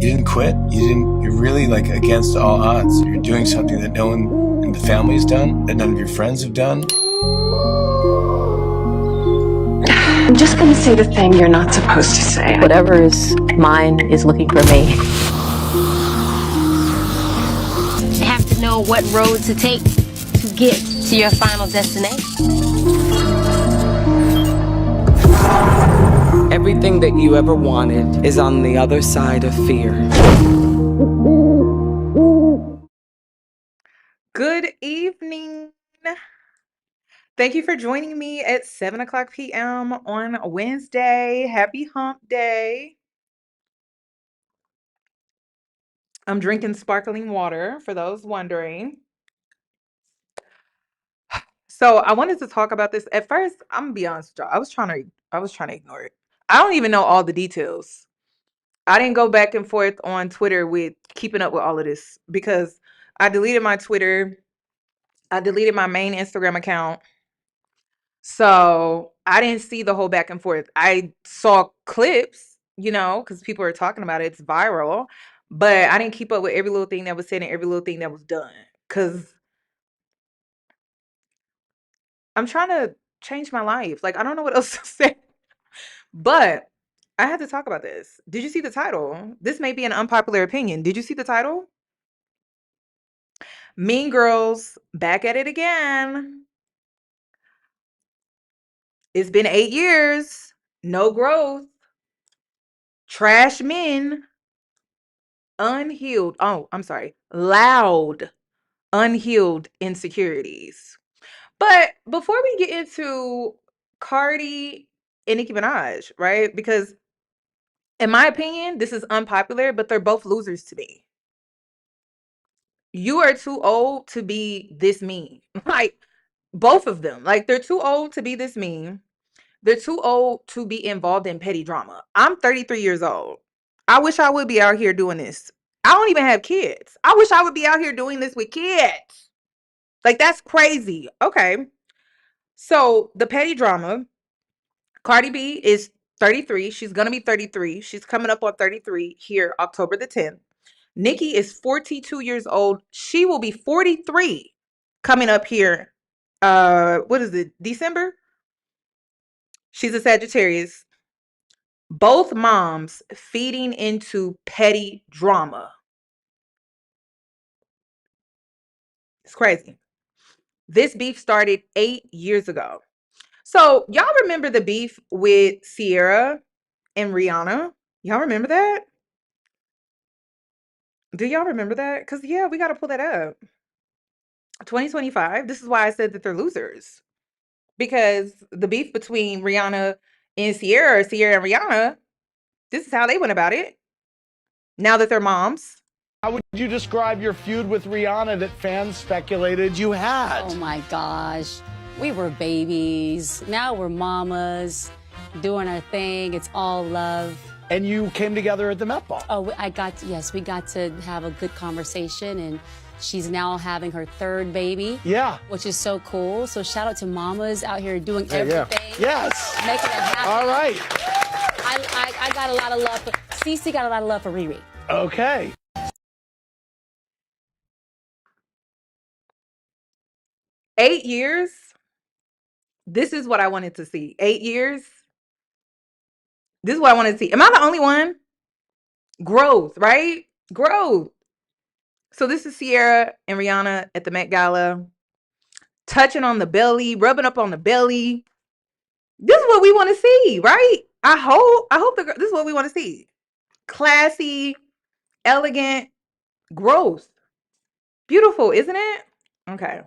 You didn't quit. You're really like against all odds. You're doing something that no one in the family's done, that none of your friends have done. I'm just gonna say the thing you're not supposed to say. Whatever is mine is looking for me. You have to know what road to take to get to your final destination. Everything that you ever wanted is on the other side of fear. Good evening. Thank you for joining me at 7:00 p.m. on Wednesday. Happy hump day. I'm drinking sparkling water for those wondering. So I wanted to talk about this. At first, I'm gonna be honest with y'all. I was trying to ignore it. I don't even know all the details. I didn't go back and forth on Twitter with keeping up with all of this because I deleted my Twitter. I deleted my main Instagram account. So I didn't see the whole back and forth. I saw clips, because people are talking about it. It's viral. But I didn't keep up with every little thing that was said and every little thing that was done. Because I'm trying to change my life. Like, I don't know what else to say. But I had to talk about this. Did you see the title? This may be an unpopular opinion. Did you see the title? Mean Girls back at it again. It's been 8 years. No growth. Trash men. Unhealed. Oh, I'm sorry. Loud. Unhealed insecurities. But before we get into Cardi and Nicki Minaj, right? Because in my opinion, this is unpopular, but they're both losers to me. You are too old to be this mean. Like, both of them. Like, they're too old to be this mean. They're too old to be involved in petty drama. I'm 33 years old. I wish I would be out here doing this. I don't even have kids. I wish I would be out here doing this with kids. Like, that's crazy. Okay. So, the petty drama, Cardi B is 33. She's going to be 33. She's coming up on 33 here, October the 10th. Nicki is 42 years old. She will be 43 coming up here. What is it? December? She's a Sagittarius. Both moms feeding into petty drama. It's crazy. This beef started 8 years ago. So y'all remember the beef with Sierra and Rihanna? Y'all remember that? Do y'all remember that? Because, yeah, we got to pull that up. 2025. This is why I said that they're losers. Because the beef between Rihanna and Sierra and Rihanna, this is how they went about it. Now that they're moms. How would you describe your feud with Rihanna that fans speculated you had? Oh my gosh. We were babies. Now we're mamas doing our thing. It's all love. And you came together at the Met Ball. Oh, we got to have a good conversation, and she's now having her third baby. Yeah. Which is so cool. So shout out to mamas out here doing everything. Yes. Making it happen. All right. I got a lot of love. Cece got a lot of love for Riri. Okay. $8 years. This is what I wanted to see. 8 years. This is what I wanted to see. Am I the only one? Growth, right? Growth. So this is Sierra and Rihanna at the Met Gala. Touching on the belly, rubbing up on the belly. This is what we want to see, right? I hope this is what we want to see. Classy, elegant, growth. Beautiful, isn't it? Okay.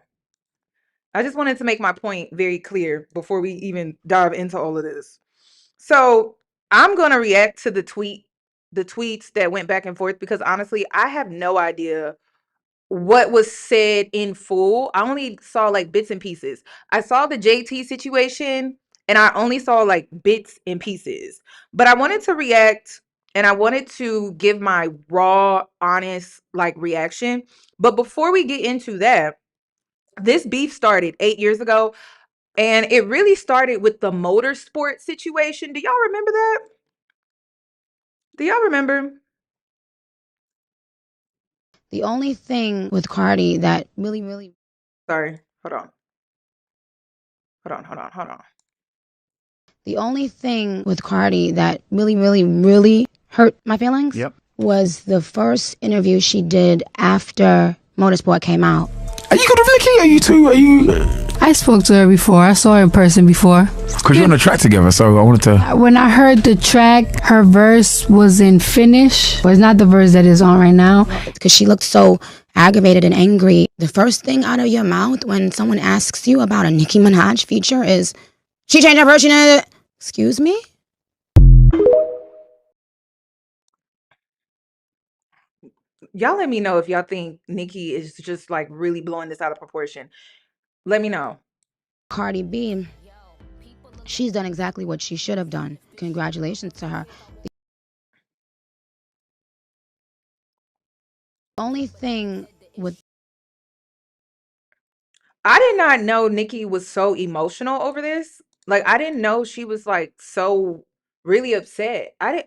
I just wanted to make my point very clear before we even dive into all of this. So I'm going to react to the tweets that went back and forth, because honestly, I have no idea what was said in full. I only saw like bits and pieces. I saw the JT situation and I only saw like bits and pieces. But I wanted to react and I wanted to give my raw, honest like reaction. But before we get into that, this beef started 8 years ago. And it really started with the Motorsport situation. Do y'all remember that? Do y'all remember? The only thing with Cardi that really Sorry. Hold on. the only thing with Cardi that really hurt my feelings was the first interview she did after Motorsport came out. Are you good with Nicki? Are you two? Are you? I spoke to her before. I saw her in person before. Because you're on a track together, so I wanted to. When I heard the track, her verse was in Finnish, but it's not the verse that is on right now. Because she looked so aggravated and angry. The first thing out of your mouth when someone asks you about a Nicki Minaj feature is, she changed her version of it. Excuse me? Y'all let me know if y'all think Nicki is just like really blowing this out of proportion. Let me know. Cardi B, she's done exactly what she should have done. Congratulations to her. The only thing with I did not know Nicki was so emotional over this. Like, I didn't know she was like so really upset. I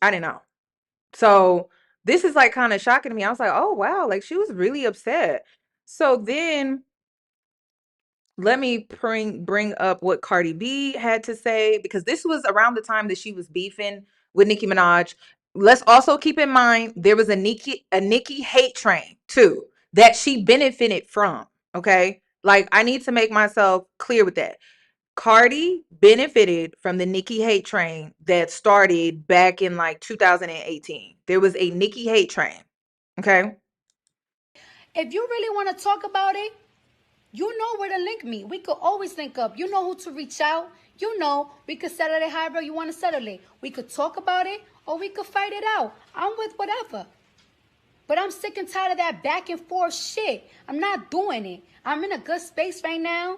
didn't know. So this is like kind of shocking to me. I was like, oh wow, like she was really upset. So then let me bring up what Cardi B had to say, because this was around the time that she was beefing with Nicki Minaj. Let's also keep in mind there was a Nicki hate train too that she benefited from. Okay, like I need to make myself clear with that. Cardi benefited from the Nicki hate train that started back in like 2018. There was a Nicki hate train. Okay. If you really want to talk about it, you know where to link me. We could always link up. You know who to reach out. You know, we could settle it however you want to settle it. We could talk about it or we could fight it out. I'm with whatever. But I'm sick and tired of that back and forth shit. I'm not doing it. I'm in a good space right now.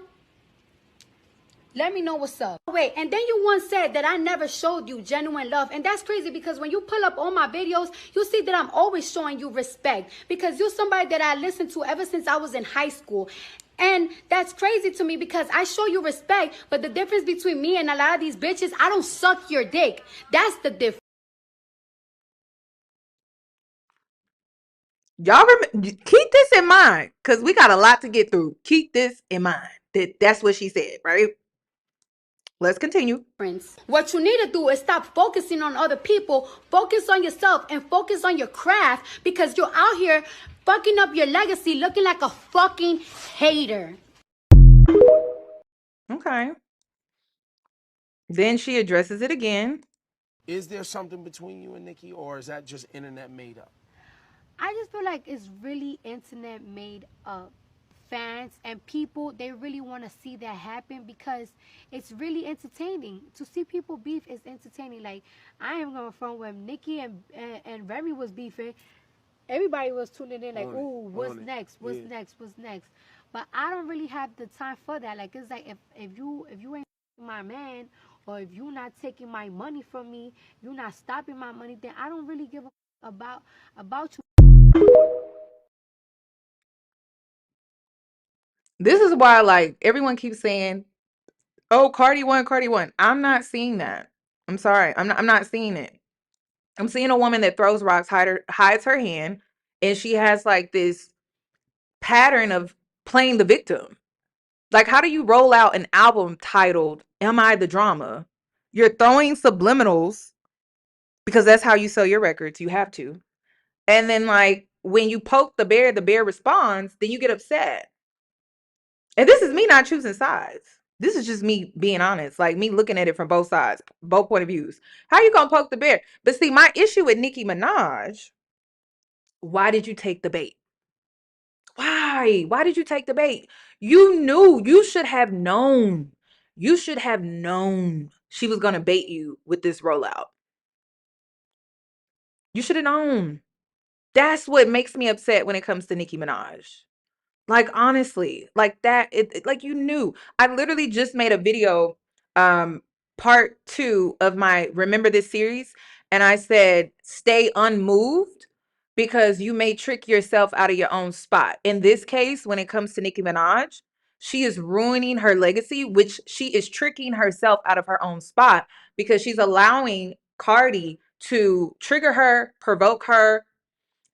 Let me know what's up. Wait, and then you once said that I never showed you genuine love. And that's crazy because when you pull up all my videos, you see that I'm always showing you respect. Because you're somebody that I listened to ever since I was in high school. And that's crazy to me because I show you respect. But the difference between me and a lot of these bitches, I don't suck your dick. That's the difference. Y'all keep this in mind because we got a lot to get through. Keep this in mind. That's what she said, right? Let's continue. What you need to do is stop focusing on other people, focus on yourself, and focus on your craft because you're out here fucking up your legacy looking like a fucking hater. Okay. Then she addresses it again. Is there something between you and Nicki, or is that just internet made up? I just feel like it's really internet made up. Fans and people, they really want to see that happen because it's really entertaining. To see people beef is entertaining. Like, I am going from when Nicki and Remy was beefing, everybody was tuning in like, ooh, what's next? What's next? But I don't really have the time for that. Like, it's like if you ain't my man, or if you're not taking my money from me, you're not stopping my money, then I don't really give a about you. This is why, like, everyone keeps saying, oh, Cardi won. I'm not seeing that. I'm sorry. I'm not seeing it. I'm seeing a woman that throws rocks, hides her hand, and she has like this pattern of playing the victim. Like, how do you roll out an album titled Am I the Drama? You're throwing subliminals because that's how you sell your records. You have to. And then, like, when you poke the bear responds, then you get upset. And this is me not choosing sides. This is just me being honest, like me looking at it from both sides, both point of views. How you gonna poke the bear? But see, my issue with Nicki Minaj, why did you take the bait? Why? Why did you take the bait? You knew, you should have known. You should have known she was gonna bait you with this rollout. You should have known. That's what makes me upset when it comes to Nicki Minaj. Like, honestly, like that, like you knew. I literally just made a video, part 2 of my Remember This series, and I said, stay unmoved because you may trick yourself out of your own spot. In this case, when it comes to Nicki Minaj, she is ruining her legacy, which she is tricking herself out of her own spot because she's allowing Cardi to trigger her, provoke her,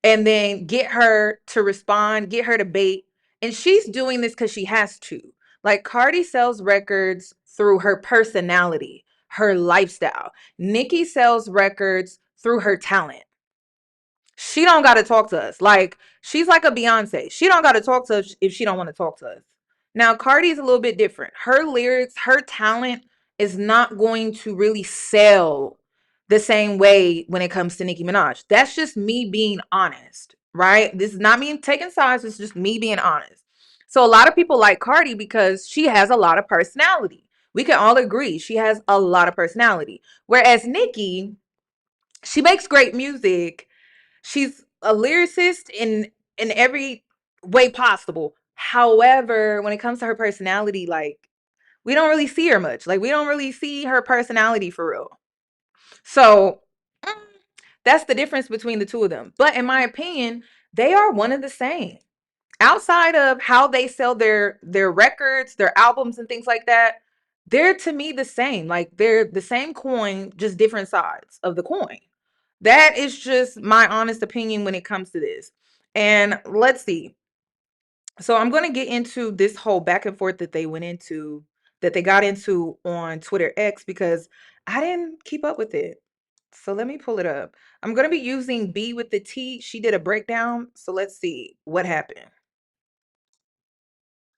and then get her to respond, get her to bait. And she's doing this because she has to. Like, Cardi sells records through her personality, her lifestyle. Nicki sells records through her talent. She don't got to talk to us. Like, she's like a Beyonce. She don't got to talk to us if she don't want to talk to us. Now, Cardi's a little bit different. Her lyrics, her talent is not going to really sell the same way when it comes to Nicki Minaj. That's just me being honest, right? This is not me taking sides. It's just me being honest. So a lot of people like Cardi because she has a lot of personality. We can all agree she has a lot of personality. Whereas Nicki, she makes great music. She's a lyricist in every way possible. However, when it comes to her personality, like, we don't really see her much. Like, we don't really see her personality for real. So that's the difference between the two of them. But in my opinion, they are one and the same. Outside of how they sell their records, their albums and things like that, they're, to me, the same. Like, they're the same coin, just different sides of the coin. That is just my honest opinion when it comes to this. And let's see. So I'm going to get into this whole back and forth that they got into on Twitter X, because I didn't keep up with it. So let me pull it up. I'm going to be using B with the T. She did a breakdown. So let's see what happened.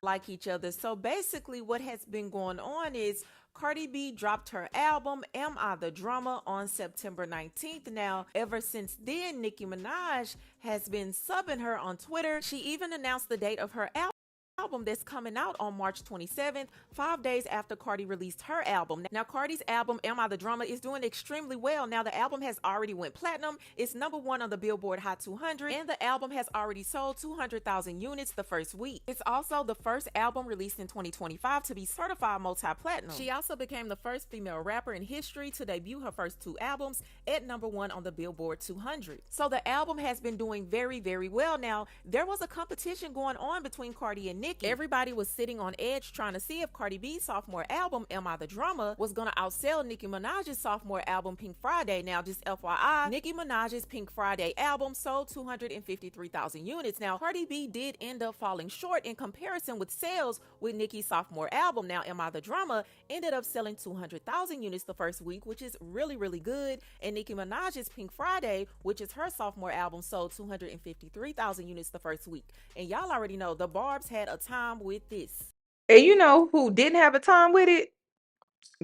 Like each other. So basically what has been going on is Cardi B dropped her album, Am I the Drama, on September 19th. Now, ever since then, Nicki Minaj has been subbing her on Twitter. She even announced the date of her album that's coming out on March 27th, 5 days after Cardi released her album. Now, Cardi's album, Am I the Drama, is doing extremely well. Now, the album has already went platinum. It's #1 on the Billboard Hot 200, and the album has already sold 200,000 units the first week. It's also the first album released in 2025 to be certified multi-platinum. She also became the first female rapper in history to debut her first 2 albums at #1 on the Billboard 200. So the album has been doing very, very well. Now, there was a competition going on between Cardi and Nicki. Everybody was sitting on edge trying to see if Cardi B's sophomore album, Am I the Drama, was going to outsell Nicki Minaj's sophomore album, Pink Friday. Now, just FYI, Nicki Minaj's Pink Friday album sold 253,000 units. Now, Cardi B did end up falling short in comparison with sales with Nicki's sophomore album. Now, Am I the Drama ended up selling 200,000 units the first week, which is really, really good. And Nicki Minaj's Pink Friday, which is her sophomore album, sold 253,000 units the first week. And y'all already know the Barbs had a time with this. And you know who didn't have a time with it?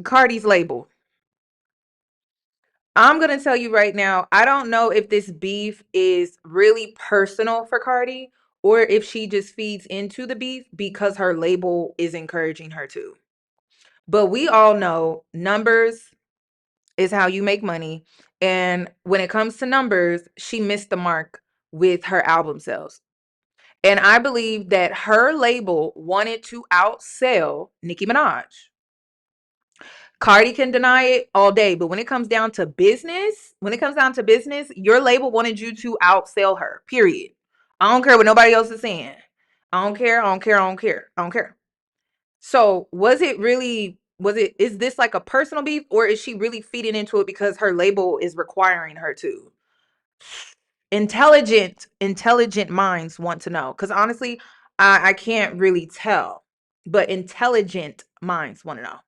Cardi's label. I'm going to tell you right now, I don't know if this beef is really personal for Cardi or if she just feeds into the beef because her label is encouraging her to. But we all know numbers is how you make money. And when it comes to numbers, she missed the mark with her album sales. And I believe that her label wanted to outsell Nicki Minaj. Cardi can deny it all day, but when it comes down to business, your label wanted you to outsell her, period. I don't care what nobody else is saying. I don't care. So is this like a personal beef, or is she really feeding into it because her label is requiring her to? Intelligent minds want to know, because honestly, I can't really tell, but intelligent minds want to know.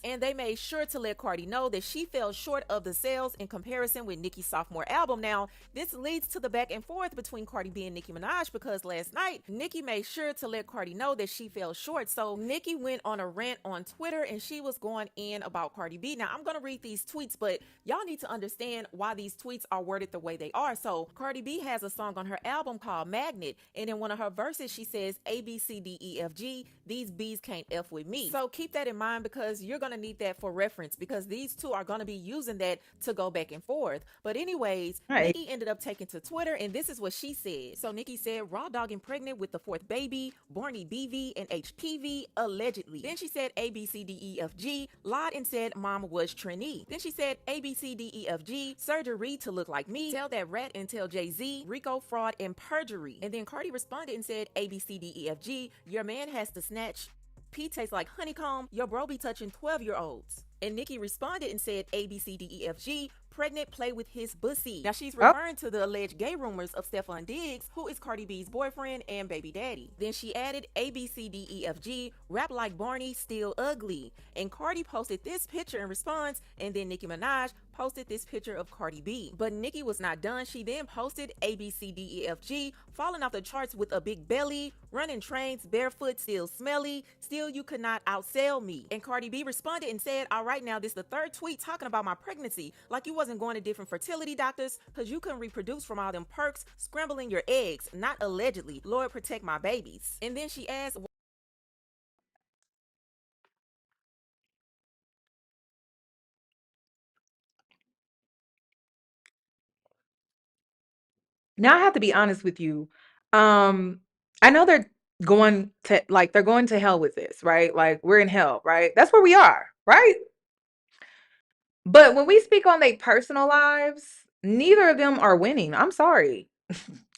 And they made sure to let Cardi know that she fell short of the sales in comparison with Nicki's sophomore album. Now, this leads to the back and forth between Cardi B and Nicki Minaj, because last night, Nicki made sure to let Cardi know that she fell short. So Nicki went on a rant on Twitter and she was going in about Cardi B. Now, I'm going to read these tweets, but y'all need to understand why these tweets are worded the way they are. So Cardi B has a song on her album called Magnet, and in one of her verses, she says, A, B, C, D, E, F, G, these B's can't F with me. So keep that in mind, because you're going to need that for reference, because these two are going to be using that to go back and forth. But anyways, right. Nicki ended up taking to Twitter, and this is what she said. So Nicki said, raw dogging pregnant with the 4th baby, Borny BV and HPV, allegedly. Then she said A, B, C, D, E, F, G, lied and said mom was Trendy. Then she said A, B, C, D, E, F, G, surgery to look like me, tell that rat and tell Jay-Z, Rico, fraud, and perjury. And then Cardi responded and said A, B, C, D, E, F, G, your man has to snatch, P tastes like honeycomb, your bro be touching 12-year-olds. And Nicki responded and said A, B, C, D, E, F, G, pregnant, play with his pussy. Now she's referring to the alleged gay rumors of Stefan Diggs, who is Cardi B's boyfriend and baby daddy. Then she added ABCDEFG, rap like Barney, still ugly. And Cardi posted this picture in response, and then Nicki Minaj posted this picture of Cardi B. But Nicki was not done. She then posted ABCDEFG, falling off the charts with a big belly, running trains barefoot, still smelly, still you could not outsell me. And Cardi B responded and said, all right, now this is the third tweet talking about my pregnancy, like you wasn't going to different fertility doctors because you couldn't reproduce from all them perks, scrambling your eggs, not allegedly. Lord protect my babies. And then she asked, now I have to be honest with you. I know they're going to hell with this, right? Like we're in hell, right? That's where we are, right? But when we speak on their personal lives, neither of them are winning. I'm sorry.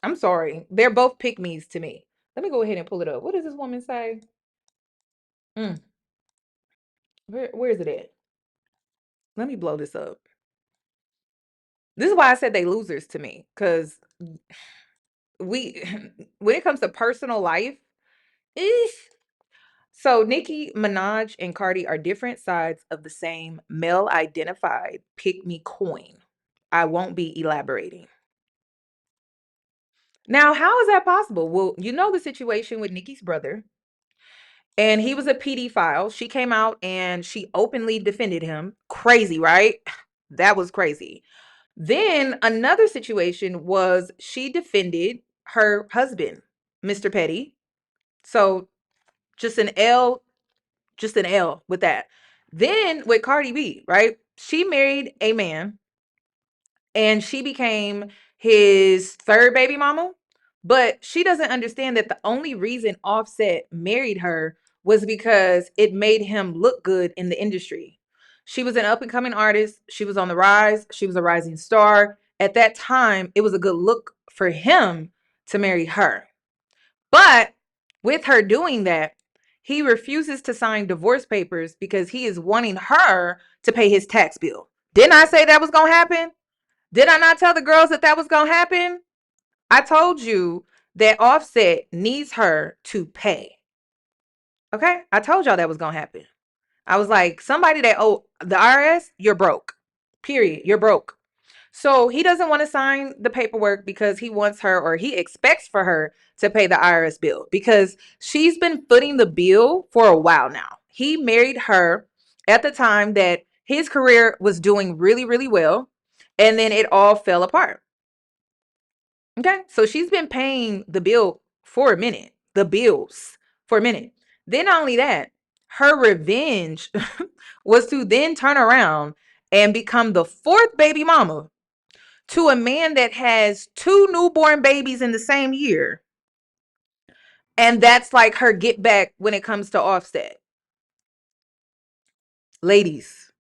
I'm sorry. They're both pick-me's to me. Let me go ahead and pull it up. What does this woman say? Where is it at? Let me blow this up. This is why I said they losers to me, because when it comes to personal life, so Nicki Minaj and Cardi are different sides of the same male-identified pick-me coin. I won't be elaborating. Now, how is that possible? Well, you know the situation with Nicki's brother, and he was a pedophile. She came out and she openly defended him. Crazy, right? That was crazy. Then another situation was she defended her husband, Mr. Petty. So just an L with that. Then with Cardi B, right? She married a man and she became his third baby mama. But she doesn't understand that the only reason Offset married her was because it made him look good in the industry. She was an up-and-coming artist. She was on the rise. She was a rising star. At that time, it was a good look for him to marry her. But with her doing that, he refuses to sign divorce papers because he is wanting her to pay his tax bill. Didn't I say that was going to happen? Did I not tell the girls that was going to happen? I told you that Offset needs her to pay. Okay? I told y'all that was going to happen. I was like, somebody that owe the IRS, you're broke. Period. You're broke. So he doesn't want to sign the paperwork because he wants her, or he expects for her to pay the IRS bill because she's been footing the bill for a while now. He married her at the time that his career was doing really, really well. And then it all fell apart. Okay, so she's been paying the bill for a minute, the bills for a minute. Then not only that, her revenge was to then turn around and become the fourth baby mama to a man that has 2 newborn babies in the same year. And that's like her get back when it comes to Offset. Ladies.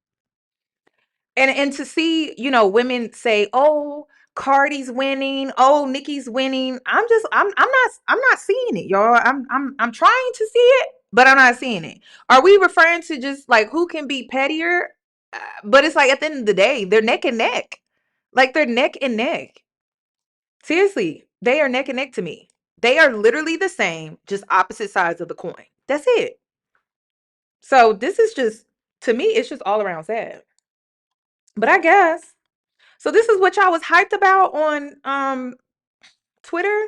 And to see, women say, oh, Cardi's winning, oh, Nicki's winning. I'm not seeing it, y'all. I'm trying to see it, but I'm not seeing it. Are we referring to just like who can be pettier? But it's like at the end of the day, they're neck and neck. Like they're neck and neck. Seriously, they are neck and neck to me. They are literally the same, just opposite sides of the coin. That's it. So this is just, to me, it's just all around sad. But I guess. So this is what y'all was hyped about on Twitter.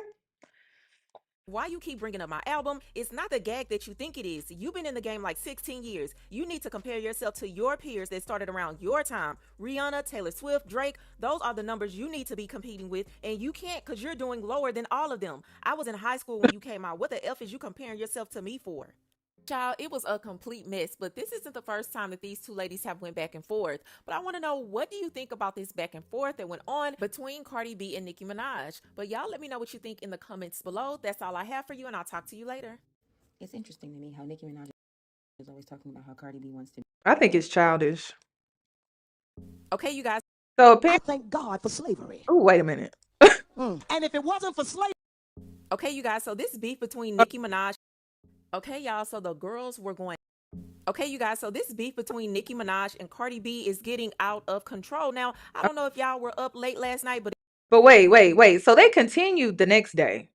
Why you keep bringing up my album? It's not the gag that you think it is. You've been in the game like 16 years. You need to compare yourself to your peers that started around your time. Rihanna, Taylor Swift, Drake, those are the numbers you need to be competing with, and you can't because you're doing lower than all of them. I was in high school when you came out. What the F is you comparing yourself to me for? Child, it was a complete mess, but this isn't the first time that these two ladies have went back and forth. But I want to know, what do you think about this back and forth that went on between Cardi B and Nicki Minaj? But y'all let me know what you think in the comments below. That's all I have for you, and I'll talk to you later. It's interesting to me how Nicki Minaj is always talking about how Cardi B wants to. I think it's childish. Okay, you guys. So I thank God for slavery. Oh, wait a minute. And if it wasn't for slavery. Okay, you guys. So this beef between Nicki Minaj. Okay, y'all. So the girls were going Okay, you guys, so this beef between Nicki Minaj and Cardi B is getting out of control. Now, I don't know if y'all were up late last night, but wait. So they continued the next day.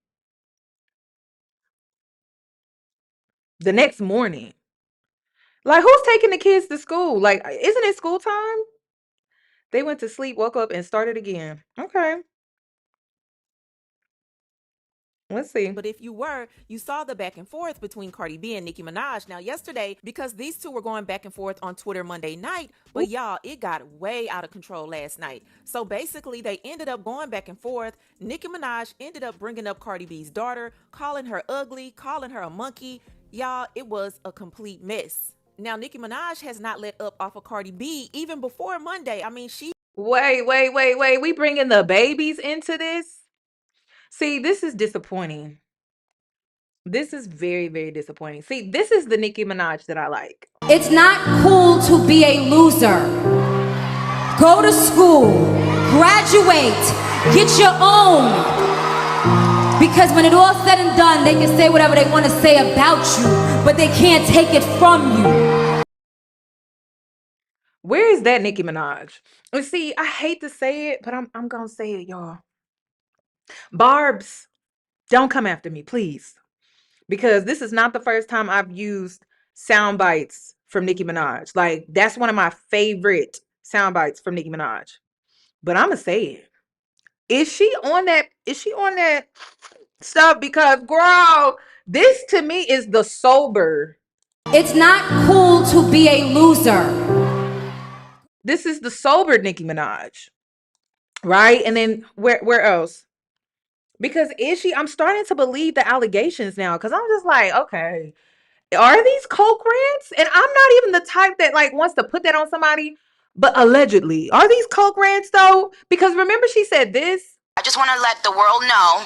The next morning. Like, who's taking the kids to school? Like, isn't it school time? They went to sleep, woke up, and started again. Okay. Let's see. But if you were, you saw the back and forth between Cardi B and Nicki Minaj. Now, yesterday, because these two were going back and forth on Twitter Monday night, but y'all, it got way out of control last night. So basically, they ended up going back and forth. Nicki Minaj ended up bringing up Cardi B's daughter, calling her ugly, calling her a monkey. Y'all, it was a complete mess. Now, Nicki Minaj has not let up off of Cardi B even before Monday. I mean, she... Wait. We bringing the babies into this? See, this is disappointing. This is very, very disappointing. See, this is the Nicki Minaj that I like. It's not cool to be a loser. Go to school, graduate, get your own. Because when it all said and done, they can say whatever they want to say about you, but they can't take it from you. Where is that Nicki Minaj? And see, I hate to say it, but I'm gonna say it, y'all. Barbs, don't come after me, please. Because this is not the first time I've used sound bites from Nicki Minaj. Like, that's one of my favorite sound bites from Nicki Minaj. But I'm gonna say it. Is she on that stuff? Because, girl, this to me is the sober. It's not cool to be a loser. This is the sober Nicki Minaj. Right? And then where else? Because I'm starting to believe the allegations now. Because I'm just like, okay, are these coke rants? And I'm not even the type that like wants to put that on somebody. But allegedly, are these coke rants though? Because remember she said this. I just want to let the world know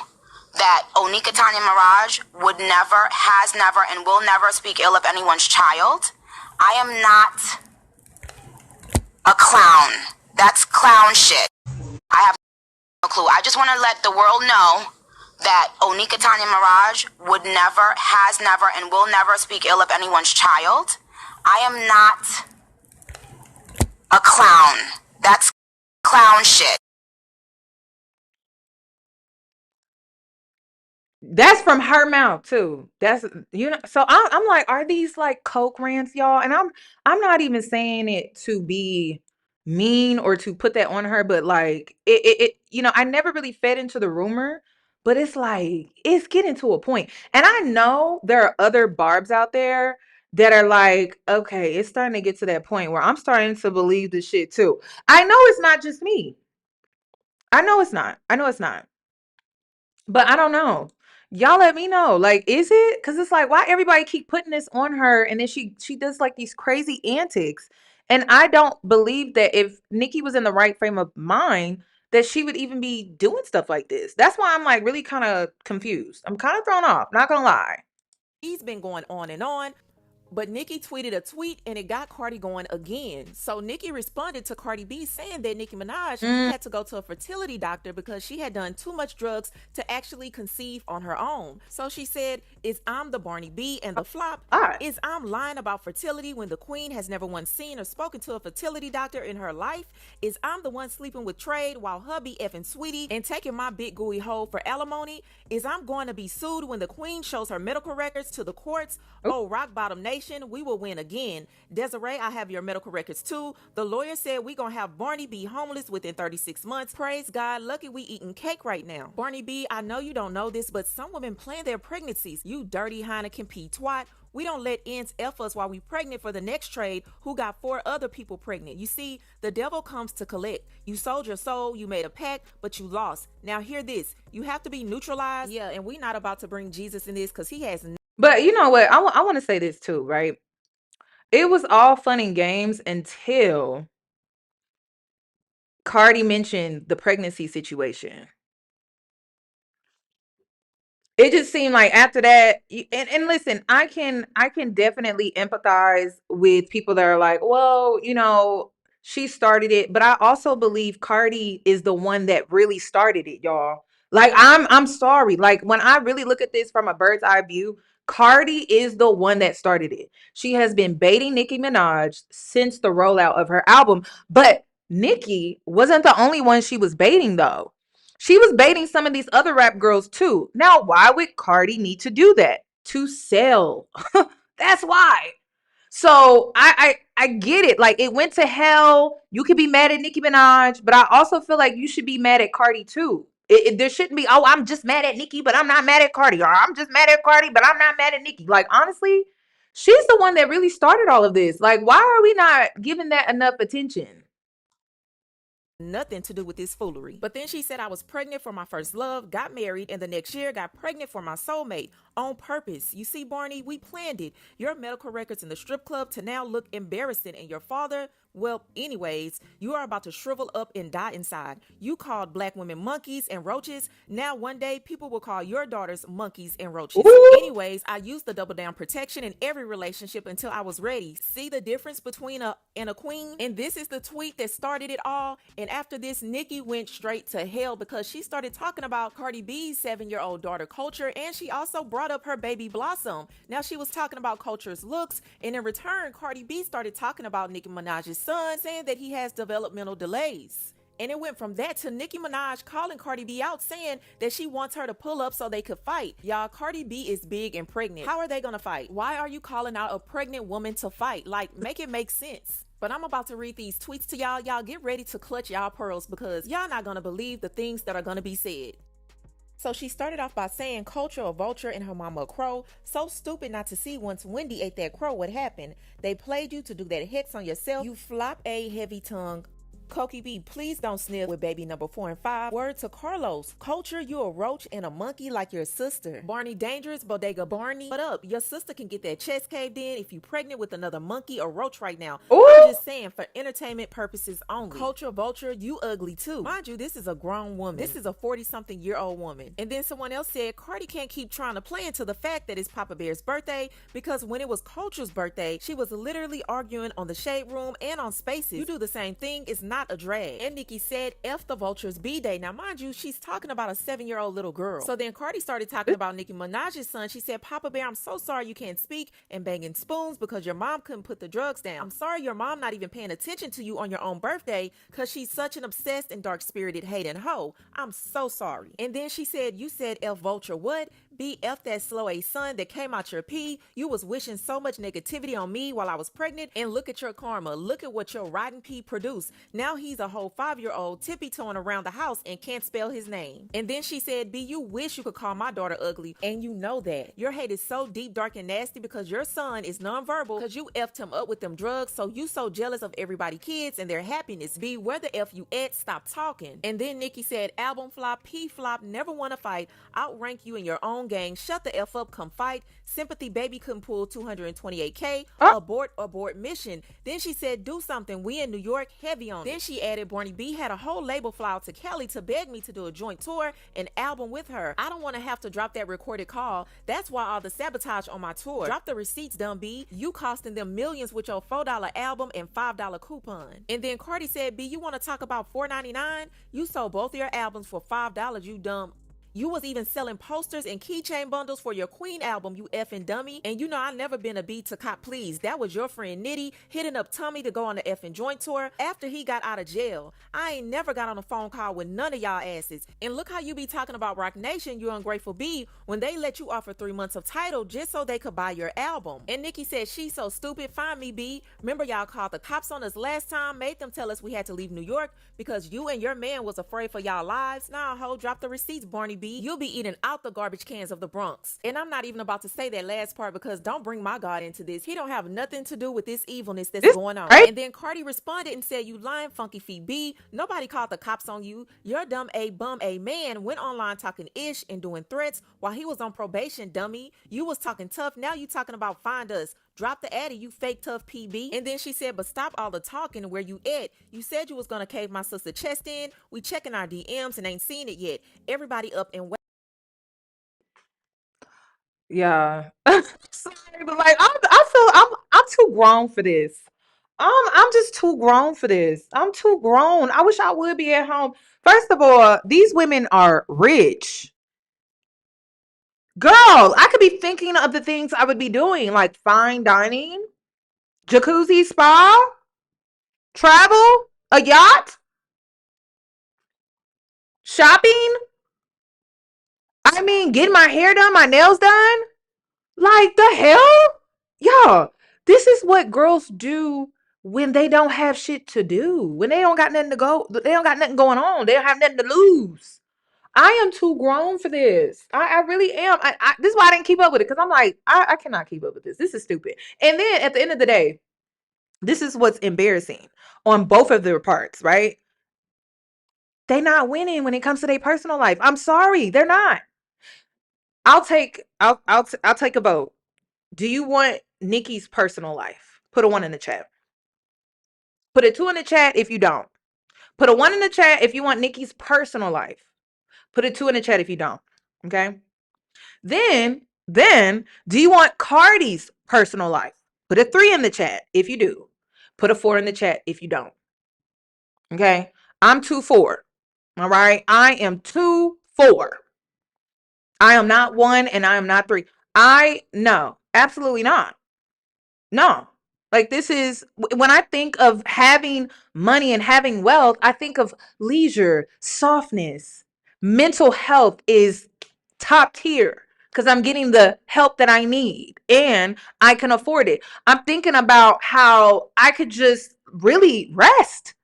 that Onika Tanya Mirage would never, has never, and will never speak ill of anyone's child. I am not a clown. That's clown shit. I have no clue. I just want to let the world know that Onika Tanya Mirage would never, has never, and will never speak ill of anyone's child. I am not a clown. That's clown shit. That's from her mouth too. That's, you know, so I'm like, are these like coke rants, y'all? And I'm not even saying it to be mean or to put that on her, but like it you know, I never really fed into the rumor, but it's like it's getting to a point. And I know there are other barbs out there that are like, okay, it's starting to get to that point where I'm starting to believe this shit too. I know it's not just me. I know it's not. But I don't know. Y'all let me know. Like, is it? Because it's like, why everybody keep putting this on her, and then she does like these crazy antics. And I don't believe that if Nicki was in the right frame of mind, that she would even be doing stuff like this. That's why I'm like really kind of confused. I'm kind of thrown off, not gonna lie. He's been going on and on. But Nicki tweeted a tweet and it got Cardi going again. So Nicki responded to Cardi B saying that Nicki Minaj had to go to a fertility doctor because she had done too much drugs to actually conceive on her own. So she said, is I'm the Barney B and the flop? Is I'm lying about fertility when the queen has never once seen or spoken to a fertility doctor in her life? Is I'm the one sleeping with Trade while hubby effing Sweetie and taking my big gooey hole for alimony? Is I'm going to be sued when the queen shows her medical records to the courts? Oh, rock bottom nation. We will win again. Desiree, I have your medical records too. The lawyer said we gonna have Barney B homeless within 36 months. Praise God, lucky we eating cake right now. Barney B, I know you don't know this, but some women plan their pregnancies. You dirty Heineken P twat. We don't let ends F us while we pregnant for the next trade who got 4 other people pregnant. You see, the devil comes to collect. You sold your soul, you made a pact, but you lost. Now hear this, you have to be neutralized. Yeah, and we not about to bring Jesus in this because he has But you know what? I want to say this too, right? It was all fun and games until Cardi mentioned the pregnancy situation. It just seemed like after that, and listen, I can definitely empathize with people that are like, well, you know, she started it, but I also believe Cardi is the one that really started it, y'all. Like, I'm sorry. Like, when I really look at this from a bird's eye view, Cardi is the one that started it. She has been baiting Nicki Minaj since the rollout of her album. But Nicki wasn't the only one she was baiting, though. She was baiting some of these other rap girls too. Now, why would Cardi need to do that? To sell. That's why. So I get it. Like, it went to hell. You could be mad at Nicki Minaj, but I also feel like you should be mad at Cardi too. There shouldn't be, oh, I'm just mad at Nicki, but I'm not mad at Cardi, or I'm just mad at Cardi, but I'm not mad at Nicki. Like, honestly, she's the one that really started all of this. Like, why are we not giving that enough attention? Nothing to do with this foolery. But then she said I was pregnant for my first love, got married, and the next year got pregnant for my soulmate on purpose. You see, Barney, we planned it. Your medical records in the strip club to now look embarrassing, and your father, well, anyways, you are about to shrivel up and die inside. You called black women monkeys and roaches. Now one day people will call your daughters monkeys and roaches. Ooh. Anyways, I used the double down protection in every relationship until I was ready. See the difference between a and a queen? And this is the tweet that started it all. And after this, Nicki went straight to hell because she started talking about Cardi B's 7-year-old daughter Culture, and she also brought up her baby Blossom. Now she was talking about Culture's looks, and in return, Cardi B started talking about Nicki Minaj's son, saying that he has developmental delays. And it went from that to Nicki Minaj calling Cardi B out, saying that she wants her to pull up so they could fight. Y'all, Cardi B is big and pregnant. How are they gonna fight? Why are you calling out a pregnant woman to fight? Like, make it make sense. But I'm about to read these tweets to y'all. Y'all get ready to clutch y'all pearls because y'all not gonna believe the things that are gonna be said. So she started off by saying Culture a vulture and her mama a crow. So stupid not to see once Wendy ate that crow what happened. They played you to do that hex on yourself. You flop a heavy tongue. Cokie B, please don't sniff with baby number 4 and 5. Word to Carlos. Culture, you a roach and a monkey like your sister. Barney Dangerous, Bodega Barney. What up? Your sister can get that chest caved in if you pregnant with another monkey or roach right now. Ooh. I'm just saying, for entertainment purposes only. Culture vulture, you ugly too. Mind you, this is a grown woman. This is a 40-something-year-old woman. And then someone else said, Cardi can't keep trying to play into the fact that it's Papa Bear's birthday, because when it was Culture's birthday, she was literally arguing on the Shade Room and on Spaces. You do the same thing, it's not a drag. And Nicki said, F the vulture's B-Day. Now, mind you, she's talking about a 7-year-old little girl. So then Cardi started talking about Nicki Minaj's son. She said, Papa Bear, I'm so sorry you can't speak and banging spoons because your mom couldn't put the drugs down. I'm sorry your mom not even paying attention to you on your own birthday because she's such an obsessed and dark-spirited hating hoe. I'm so sorry. And then she said, you said F vulture what? B, F that slow A son that came out your pee. You was wishing so much negativity on me while I was pregnant, and look at your karma. Look at what your rotten pee produced. Now he's a whole 5-year-old tippy-toeing around the house and can't spell his name. And then she said, B, you wish you could call my daughter ugly, and you know that. Your hate is so deep, dark, and nasty because your son is nonverbal because you effed him up with them drugs, so you so jealous of everybody kids and their happiness. B, where the F you at? Stop talking. And then Nicki said, album flop, P flop, never want to fight, outrank you in your own gang, shut the F up, come fight. Sympathy baby couldn't pull 228K. Abort mission. Then she said, do something, we in New York, heavy on it. Then she added, Barney B had a whole label fly out to Kelly to beg me to do a joint tour and album with her. I don't want to have to drop that recorded call. That's why all the sabotage on my tour. Drop the receipts, dumb B. You costing them millions with your $4 album and $5 coupon. And then Cardi said, B, you want to talk about $4.99? You sold both of your albums for $5, you dumb. You was even selling posters and keychain bundles for your Queen album, you effing dummy. And you know I never been a B to cop please. That was your friend Nitty hitting up Tommy to go on the effing joint tour after he got out of jail. I ain't never got on a phone call with none of y'all asses. And look how you be talking about Rock Nation, you ungrateful B, when they let you offer 3 months of title just so they could buy your album. And Nicki said, she's so stupid, find me B. Remember y'all called the cops on us last time, made them tell us we had to leave New York because you and your man was afraid for y'all lives. Nah, ho, drop the receipts, Barney B. You'll be eating out the garbage cans of the Bronx. And I'm not even about to say that last part because don't bring my God into this. He don't have nothing to do with this evilness that's going on. Right? And then Cardi responded and said, you lying funky feet B. Nobody called the cops on you. Your dumb A bum A man went online talking ish and doing threats while he was on probation, dummy. You was talking tough. Now you talking about find us. Drop the addy, you fake tough PB. And then she said, but stop all the talking, where you at? You said you was gonna cave my sister chest in. We checking our DMs and ain't seen it yet. Everybody up and wait. Yeah. Sorry, but like I feel I'm too grown for this. I'm just too grown for this. I'm too grown. I wish I would be at home. First of all, these women are rich. Girl, I could be thinking of the things I would be doing, like fine dining, jacuzzi, spa, travel, a yacht, shopping. I mean, getting my hair done, my nails done. Like the hell? Y'all, this is what girls do when they don't have shit to do. When they don't got nothing to go, they don't got nothing going on. They don't have nothing to lose. I am too grown for this. I really am. This is why I didn't keep up with it, because I'm like, I cannot keep up with this. This is stupid. And then at the end of the day, this is what's embarrassing on both of their parts, right? They not winning when it comes to their personal life. I'm sorry, they're not. I'll take a vote. Do you want Nicki's personal life? Put a 1 in the chat. Put a 2 in the chat if you don't. Put a 1 in the chat if you want Nicki's personal life. Put a 2 in the chat if you don't. Okay. Then, do you want Cardi's personal life? Put a 3 in the chat if you do. Put a 4 in the chat if you don't. Okay. I'm 2-4. All right. I am 2-4. I am not 1 and I am not 3. No, absolutely not. No. Like, this is, when I think of having money and having wealth, I think of leisure, softness, mental health is top tier because I'm getting the help that I need and I can afford it. I'm thinking about how I could just really rest.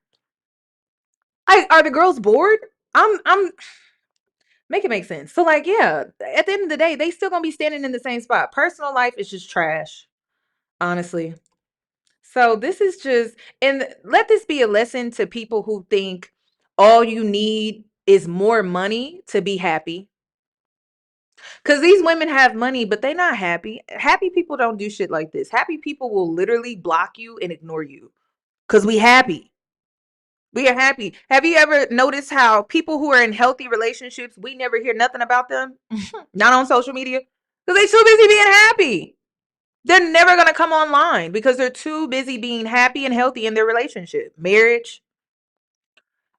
Are the girls bored? I'm make it make sense. So like, yeah, at the end of the day, they still gonna be standing in the same spot. Personal life is just trash, honestly. So this is just, and let this be a lesson to people who think all you need is more money to be happy. Because these women have money, but they're not happy. Happy people don't do shit like this. Happy people will literally block you and ignore you because we happy. We are happy. Have you ever noticed how people who are in healthy relationships, we never hear nothing about them? Not on social media because they too busy being happy. They're never going to come online because they're too busy being happy and healthy in their relationship, marriage.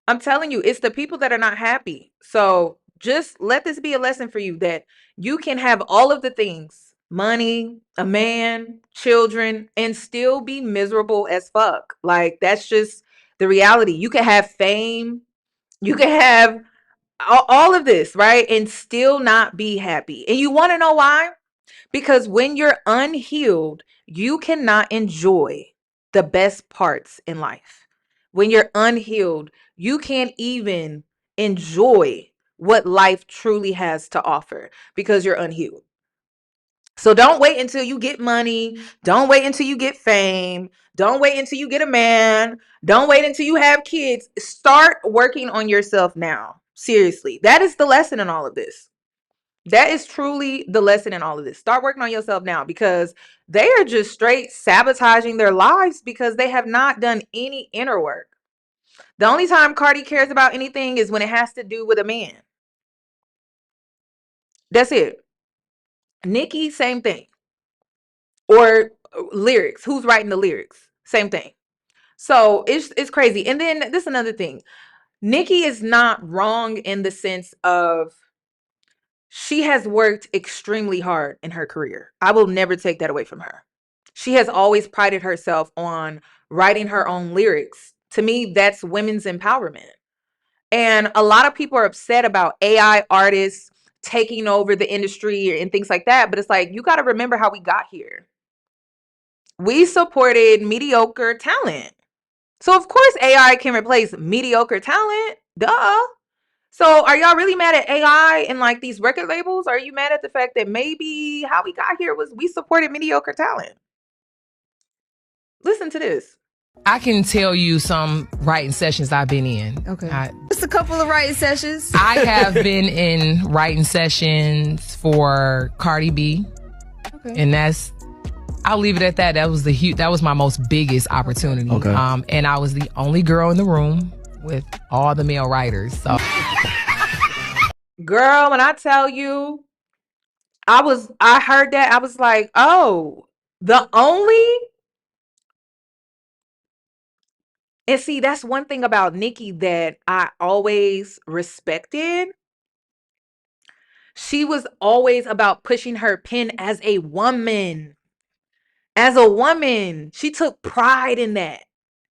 I'm telling you, it's the people that are not happy. So just let this be a lesson for you that you can have all of the things, money, a man, children, and still be miserable as fuck. Like, that's just the reality. You can have fame. You can have all of this, right? And still not be happy. And you want to know why? Because when you're unhealed, you cannot enjoy the best parts in life. When you're unhealed, you can't even enjoy what life truly has to offer because you're unhealed. So don't wait until you get money. Don't wait until you get fame. Don't wait until you get a man. Don't wait until you have kids. Start working on yourself now. Seriously. That is the lesson in all of this. That is truly the lesson in all of this. Start working on yourself now because they are just straight sabotaging their lives because they have not done any inner work. The only time Cardi cares about anything is when it has to do with a man. That's it. Nicki, same thing. Or lyrics. Who's writing the lyrics? Same thing. So it's crazy. And then this is another thing. Nicki is not wrong in the sense of she has worked extremely hard in her career. I will never take that away from her. She has always prided herself on writing her own lyrics. To me, that's women's empowerment. And a lot of people are upset about AI artists taking over the industry and things like that. But it's like, you got to remember how we got here. We supported mediocre talent. So of course AI can replace mediocre talent. Duh. So are y'all really mad at AI and like these record labels? Are you mad at the fact that maybe how we got here was we supported mediocre talent? Listen to this. I can tell you some writing sessions I've been in. Okay. Just a couple of writing sessions. I have been in writing sessions for Cardi B. Okay. And I'll leave it at that. That was my most biggest opportunity. Okay. And I was the only girl in the room with all the male writers. So girl, when I tell you, I heard that, I was like, oh, the only. And see, that's one thing about Nicki that I always respected. She was always about pushing her pen as a woman. As a woman, she took pride in that.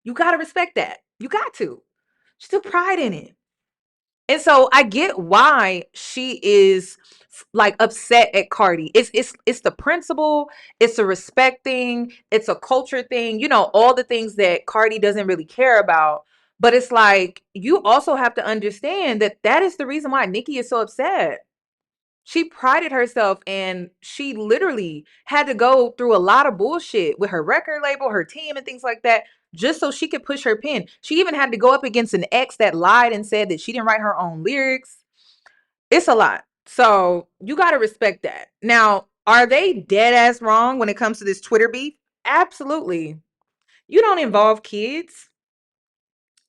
You got to respect that. You got to. She took pride in it. And so I get why she is like upset at Cardi. It's the principle, it's a respect thing, it's a culture thing, you know, all the things that Cardi doesn't really care about. But it's like you also have to understand that that is the reason why Nicki is so upset. She prided herself and she literally had to go through a lot of bullshit with her record label, her team, and things like that, just so she could push her pen. She even had to go up against an ex that lied and said that she didn't write her own lyrics. It's a lot. So you got to respect that. Now, are they dead ass wrong when it comes to this Twitter beef? Absolutely. You don't involve kids.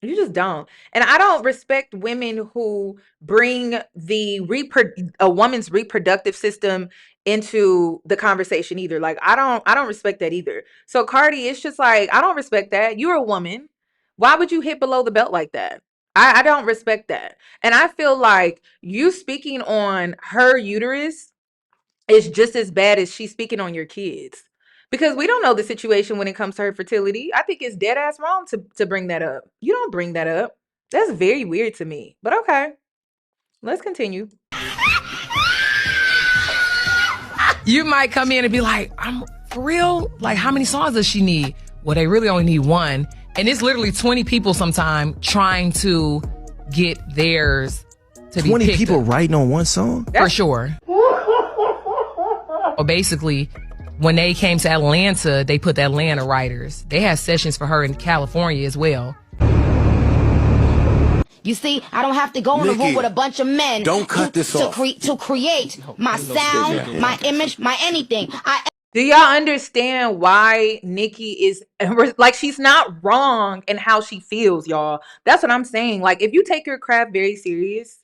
You just don't. And I don't respect women who bring a woman's reproductive system into the conversation either. Like I don't respect that either. So Cardi, it's just like I don't respect that. You're a woman. Why would you hit below the belt like that? I don't respect that. And I feel like you speaking on her uterus is just as bad as she speaking on your kids. Because we don't know the situation when it comes to her fertility. I think it's dead ass wrong to bring that up. You don't bring that up. That's very weird to me. But okay. Let's continue. You might come in and be like, I'm for real? Like, how many songs does she need? Well, they really only need one. And it's literally 20 people sometime trying to get theirs to be 20 picked people up. writing on one song? For sure. Well, basically, when they came to Atlanta, they put the Atlanta writers. They had sessions for her in California as well. You see, I don't have to go in a room with a bunch of men. Don't cut this off. To create my sound, my image, my anything. Do y'all understand why Nicki is like, she's not wrong in how she feels, y'all. That's what I'm saying. Like, if you take your craft very serious,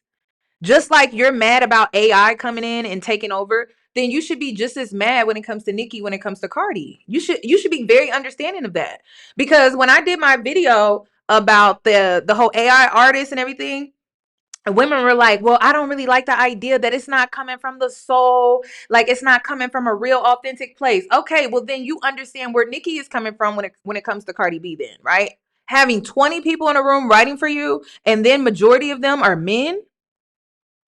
just like you're mad about AI coming in and taking over, then you should be just as mad when it comes to Nicki, when it comes to Cardi. You should be very understanding of that. Because when I did my video about the whole AI artist and everything, women were like, well, I don't really like the idea that it's not coming from the soul. Like, it's not coming from a real authentic place. Okay, well, then you understand where Nicki is coming from when it comes to Cardi B then, right? Having 20 people in a room writing for you, and then majority of them are men.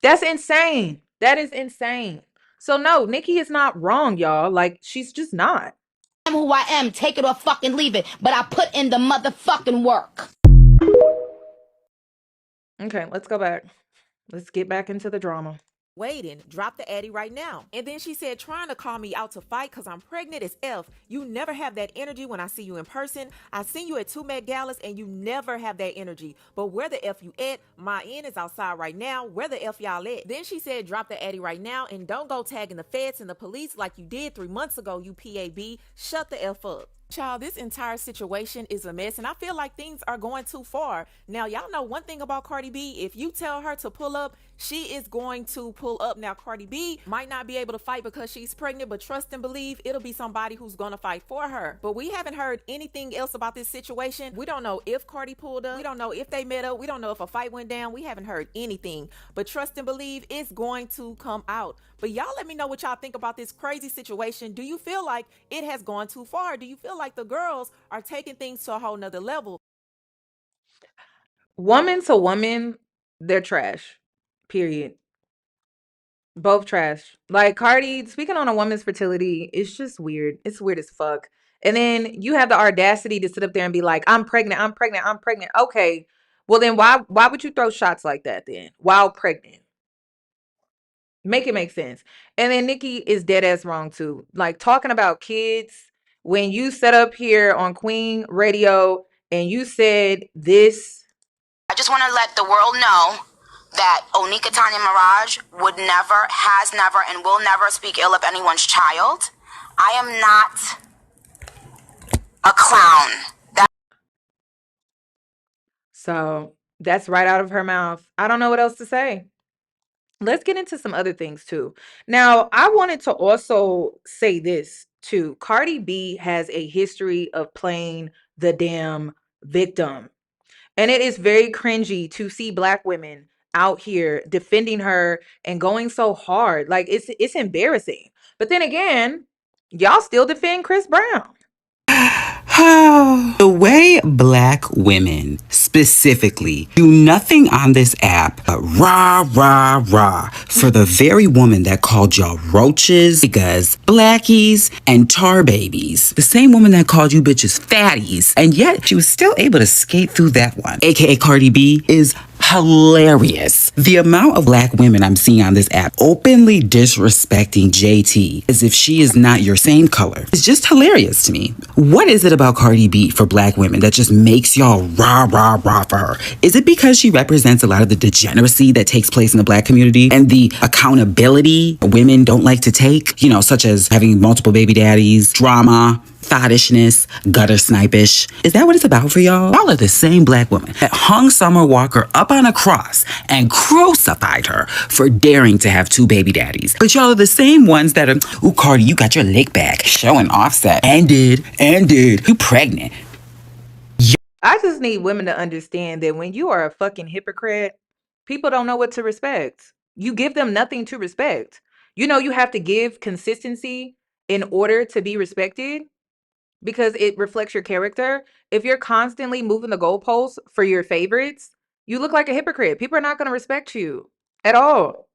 That's insane. That is insane. So no, Nicki is not wrong, y'all. Like, she's just not. I'm who I am. Take it or fucking leave it. But I put in the motherfucking work. Okay, let's go back. Let's get back into the drama. Waiting, drop the Addy right now. And then she said, trying to call me out to fight because I'm pregnant is F. You never have that energy when I see you in person. I seen you at 2 Met Galas and you never have that energy. But where the F you at? My end is outside right now. Where the F y'all at? Then she said, drop the Addy right now and don't go tagging the feds and the police like you did 3 months ago, you PAB. Shut the F up. Child, this entire situation is a mess and I feel like things are going too far. Now, y'all know one thing about Cardi B. If you tell her to pull up, she is going to pull up. Now, Cardi B might not be able to fight because she's pregnant, but trust and believe it'll be somebody who's going to fight for her. But we haven't heard anything else about this situation. We don't know if Cardi pulled up. We don't know if they met up. We don't know if a fight went down. We haven't heard anything. But trust and believe it's going to come out. But y'all let me know what y'all think about this crazy situation. Do you feel like it has gone too far? Do you feel like the girls are taking things to a whole nother level? Woman to woman, they're trash. Period. Both trash. Like, Cardi, speaking on a woman's fertility, it's just weird. It's weird as fuck. And then you have the audacity to sit up there and be like, I'm pregnant, I'm pregnant, I'm pregnant. Okay. Well, then why would you throw shots like that then while pregnant? Make it make sense. And then Nicki is dead ass wrong too. Like, talking about kids when you set up here on Queen Radio and you said this. I just want to let the world know that Onika Tanya Mirage would never, has never, and will never speak ill of anyone's child. I am not a clown. So that's right out of her mouth. I don't know what else to say. Let's get into some other things too. Now, I wanted to also say this too. Cardi B has a history of playing the damn victim. And it is very cringy to see Black women out here defending her and going so hard. Like it's embarrassing. But then again, y'all still defend Chris Brown. The way black women specifically do nothing on this app but rah, rah, rah for the very woman that called y'all roaches, niggas, blackies, and tar babies. The same woman that called you bitches fatties, and yet she was still able to skate through that one. AKA Cardi B is hilarious. The amount of black women I'm seeing on this app openly disrespecting JT as if she is not your same color is just hilarious to me. What is it about Cardi B for black women that just makes y'all rah, rah, rah for her? Is it because she represents a lot of the degeneracy that takes place in the black community and the accountability women don't like to take, you know, such as having multiple baby daddies, drama, thottishness, gutter snipish? Is that what it's about for y'all? Y'all are the same black woman that hung Summer Walker up on a cross and crucified her for daring to have 2 baby daddies. But y'all are the same ones that are, ooh, Cardi, you got your lick back, showing Offset, and did, you pregnant. I just need women to understand that when you are a fucking hypocrite, people don't know what to respect. You give them nothing to respect. You know, you have to give consistency in order to be respected, because it reflects your character. If you're constantly moving the goalposts for your favorites, you look like a hypocrite. People are not going to respect you at all.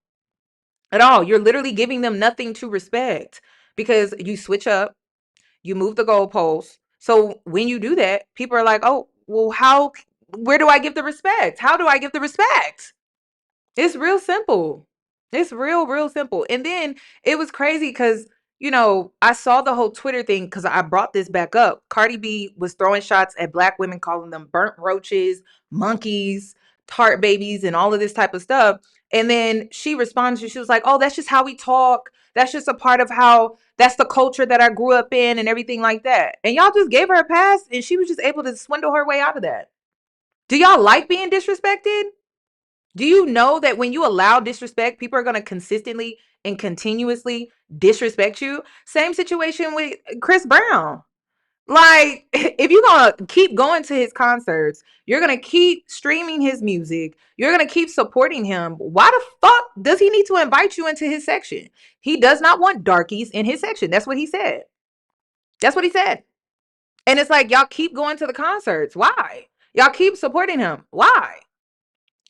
At all. You're literally giving them nothing to respect because you switch up, you move the goalposts. So when you do that, people are like, oh, well, where do I give the respect? How do I give the respect? It's real simple. It's real simple. And then it was crazy because, you know, I saw the whole Twitter thing because I brought this back up. Cardi B was throwing shots at black women, calling them burnt roaches, monkeys, tart babies, and all of this type of stuff. And then she responded, she was like, oh, that's just how we talk. That's just a part of that's the culture that I grew up in and everything like that. And y'all just gave her a pass and she was just able to swindle her way out of that. Do y'all like being disrespected? Do you know that when you allow disrespect, people are going to consistently and continuously disrespect you? Same situation with Chris Brown. Like, if you're going to keep going to his concerts, you're going to keep streaming his music, you're going to keep supporting him, why the fuck does he need to invite you into his section? He does not want darkies in his section. That's what he said. That's what he said. And it's like, y'all keep going to the concerts. Why? Y'all keep supporting him. Why?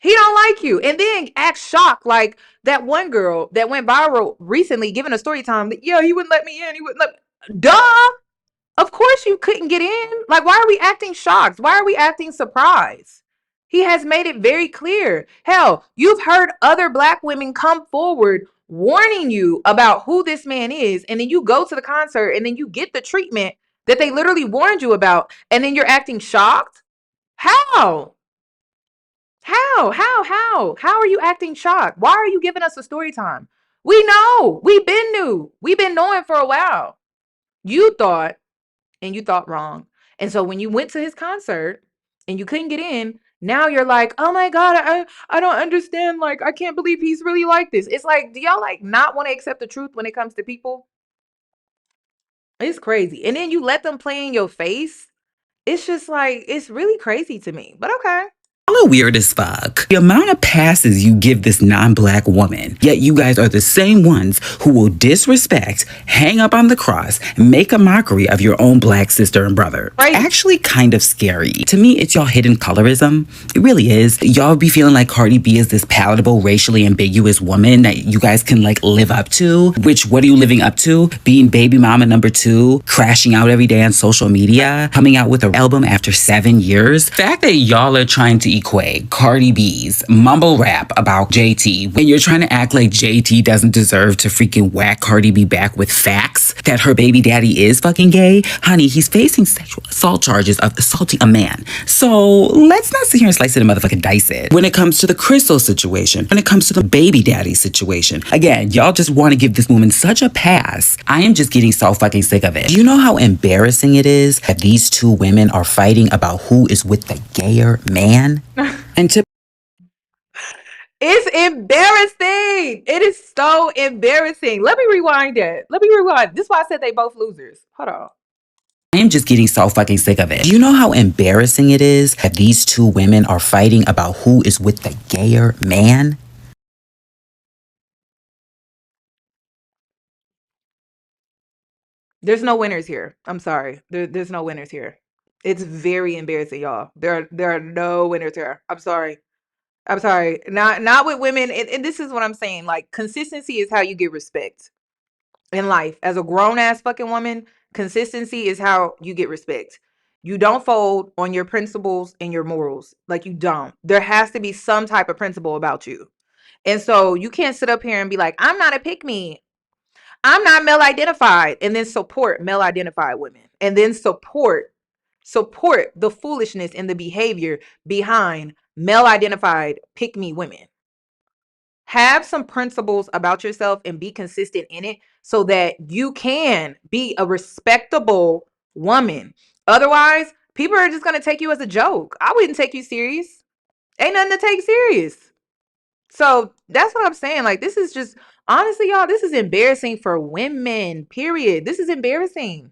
He don't like you. And then act shocked like that one girl that went viral recently giving a story time that, yeah, he wouldn't let me in. He wouldn't let me. Duh. Of course you couldn't get in. Like, why are we acting shocked? Why are we acting surprised? He has made it very clear. Hell, you've heard other black women come forward warning you about who this man is. And then you go to the concert and then you get the treatment that they literally warned you about. And then you're acting shocked. How? How are you acting shocked? Why are you giving us a story time? We know. We've been new. We've been knowing for a while. You thought, and you thought wrong. And so when you went to his concert and you couldn't get in, now you're like, oh my God, I don't understand. Like, I can't believe he's really like this. It's like, do y'all like not want to accept the truth when it comes to people? It's crazy. And then you let them play in your face. It's just like, it's really crazy to me. But okay. Y'all are weird as fuck. The amount of passes you give this non-black woman, yet you guys are the same ones who will disrespect, hang up on the cross, make a mockery of your own black sister and brother. Right. It's actually kind of scary. To me, it's y'all hidden colorism. It really is. Y'all be feeling like Cardi B is this palatable, racially ambiguous woman that you guys can like live up to. Which, what are you living up to? Being baby mama number 2, crashing out every day on social media, coming out with an album after 7 years. The fact that y'all are trying to equate Cardi B's mumble rap about JT when you're trying to act like JT doesn't deserve to freaking whack Cardi B back with facts that her baby daddy is fucking gay. Honey, he's facing sexual assault charges of assaulting a man. So let's not sit here and slice it and motherfucking dice it. When it comes to the Crystal situation, when it comes to the baby daddy situation, again, y'all just want to give this woman such a pass. I am just getting so fucking sick of it. Do you know how embarrassing it is that these two women are fighting about who is with the gayer man? And to It's embarrassing. It is so embarrassing. Let me rewind that. This is why I said they both losers. Hold on. I am just getting so fucking sick of it. Do you know how embarrassing it is that these two women are fighting about who is with the gayer man? There's no winners here. I'm sorry. There's no winners here. It's very embarrassing, y'all. There are no winners here. I'm sorry. I'm sorry. Not with women. And this is what I'm saying. Like, consistency is how you get respect in life. As a grown ass fucking woman, consistency is how you get respect. You don't fold on your principles and your morals. Like, you don't. There has to be some type of principle about you. And so you can't sit up here and be like, I'm not a pick me. I'm not male identified, and then support male identified women, and then support the foolishness and the behavior behind male identified pick me women. Have some principles about yourself and be consistent in it so that you can be a respectable woman. Otherwise, people are just going to take you as a joke. I wouldn't take you serious. Ain't nothing to take serious. So that's what I'm saying. Like, this is just, honestly, y'all, this is embarrassing for women, period. This is embarrassing.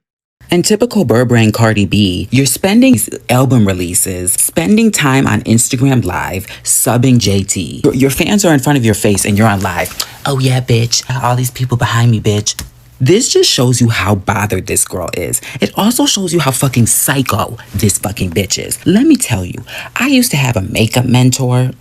In typical Burbrain Cardi B, you're spending album releases, spending time on Instagram Live, subbing JT. Your fans are in front of your face and you're on live. Oh yeah, bitch. All these people behind me, bitch. This just shows you how bothered this girl is. It also shows you how fucking psycho this fucking bitch is. Let me tell you, I used to have a makeup mentor.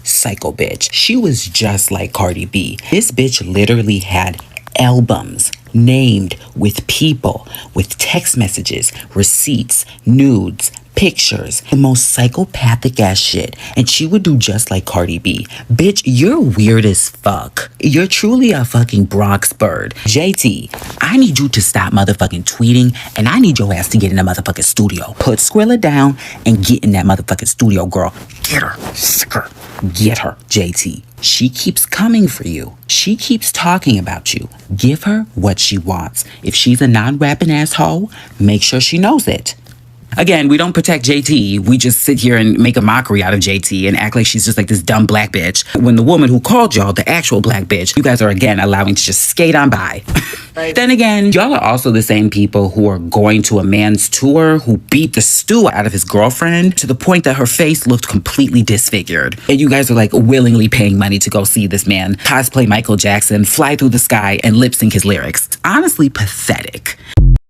Psycho bitch. She was just like Cardi B. This bitch literally had albums named with people, with text messages, receipts, nudes, pictures, the most psychopathic ass shit. And she would do just like Cardi B. Bitch, you're weird as fuck. You're truly a fucking Bronx bird. JT, I need you to stop motherfucking tweeting, and I need your ass to get in the motherfucking studio. Put Skrilla down and get in that motherfucking studio, girl. Get her. Sick her. Get her, JT. She keeps coming for you. She keeps talking about you. Give her what she wants. If she's a non-rapping asshole, make sure she knows it. Again, we don't protect JT. We just sit here and make a mockery out of JT and act like she's just like this dumb black bitch. When the woman who called y'all the actual black bitch, you guys are again allowing to just skate on by. Right. Then again, y'all are also the same people who are going to a man's tour who beat the stew out of his girlfriend to the point that her face looked completely disfigured. And you guys are like willingly paying money to go see this man cosplay Michael Jackson, fly through the sky, and lip sync his lyrics. It's honestly pathetic.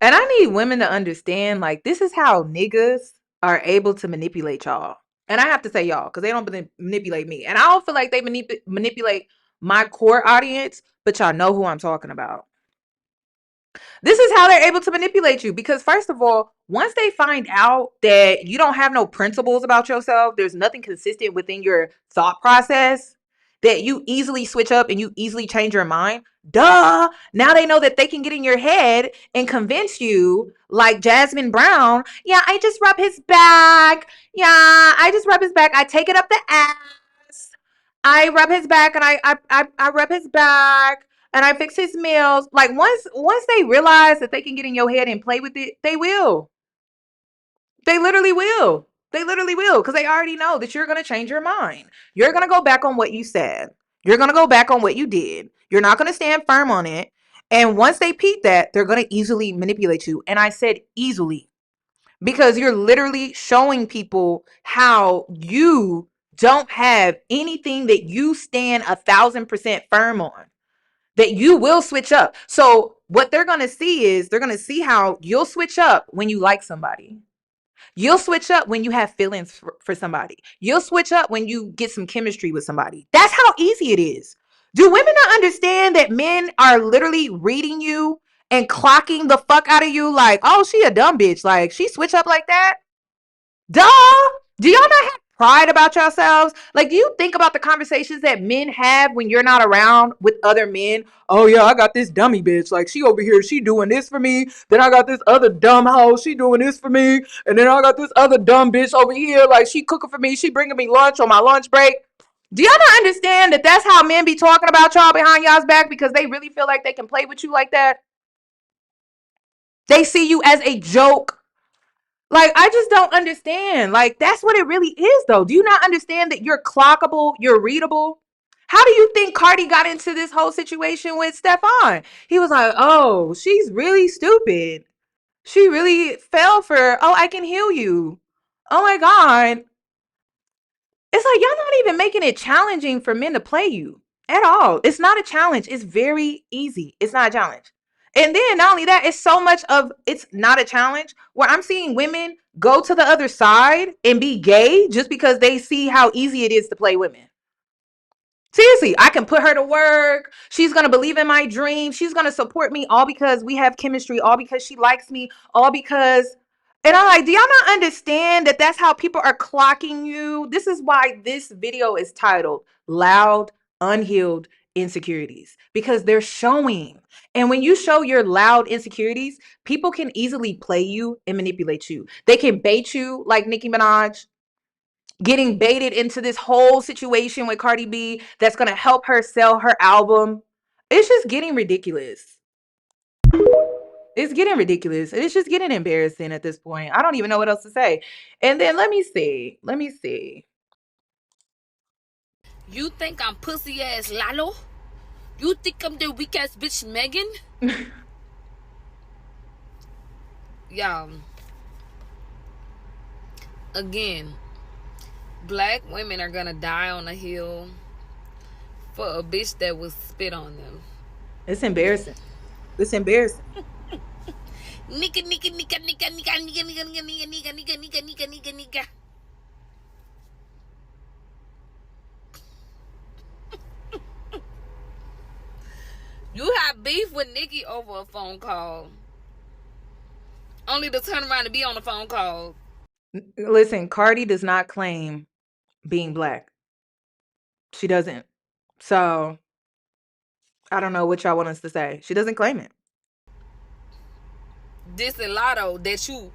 And I need women to understand, like, this is how niggas are able to manipulate y'all. And I have to say y'all, because they don't manipulate me. And I don't feel like they manipulate my core audience, but y'all know who I'm talking about. This is how they're able to manipulate you. Because first of all, once they find out that you don't have no principles about yourself, there's nothing consistent within your thought process, that you easily switch up and you easily change your mind. Duh. Now they know that they can get in your head and convince you, like Jasmine Brown. Yeah, I just rub his back. Yeah, I just rub his back. I take it up the ass. I rub his back and I rub his back and I fix his meals. Like, once they realize that they can get in your head and play with it, they will. They literally will. They literally will, because they already know that you're going to change your mind. You're going to go back on what you said. You're going to go back on what you did. You're not going to stand firm on it. And once they peep that, they're going to easily manipulate you. And I said easily, because you're literally showing people how you don't have anything that you stand 1,000% firm on, that you will switch up. So what they're going to see is they're going to see how you'll switch up when you like somebody. You'll switch up when you have feelings for somebody. You'll switch up when you get some chemistry with somebody. That's how easy it is. Do women not understand that men are literally reading you and clocking the fuck out of you like, oh, she a dumb bitch. Like, she switch up like that? Duh. Do y'all not have pride about yourselves? Like, do you think about the conversations that men have when you're not around with other men? Oh yeah, I got this dummy bitch. Like, she over here, she doing this for me. Then I got this other dumb hoe, she doing this for me. And then I got this other dumb bitch over here. Like, she cooking for me. She bringing me lunch on my lunch break. Do y'all not understand that that's how men be talking about y'all behind y'all's back, because they really feel like they can play with you like that? They see you as a joke. Like, I just don't understand. Like, that's what it really is, though. Do you not understand that you're clockable, you're readable? How do you think Cardi got into this whole situation with Stefan? He was like, oh, she's really stupid. She really fell for, oh, I can heal you. Oh my God. It's like, y'all not even making it challenging for men to play you at all. It's not a challenge. It's very easy. It's not a challenge. And then not only that, it's so much of it's not a challenge where I'm seeing women go to the other side and be gay just because they see how easy it is to play women. Seriously, I can put her to work. She's going to believe in my dream. She's going to support me all because we have chemistry, all because she likes me, all because. And I'm like, do y'all not understand that that's how people are clocking you? This is why this video is titled Loud, Unhealed Insecurities, because they're showing. And when you show your loud insecurities, people can easily play you and manipulate you. They can bait you like Nicki Minaj, getting baited into this whole situation with Cardi B that's going to help her sell her album. It's just getting ridiculous. It's getting ridiculous. It's just getting embarrassing at this point. I don't even know what else to say. And then let me see. You think I'm pussy ass Lalo? You think I'm the weak ass bitch Megan? Y'all. Again, black women are gonna die on a hill for a bitch that was spit on them. It's embarrassing. It's embarrassing. Nika. You have beef with Nicki over a phone call, only to turn around and be on a phone call. Listen, Cardi does not claim being black. She doesn't. So I don't know what y'all want us to say. She doesn't claim it. This and Lotto that you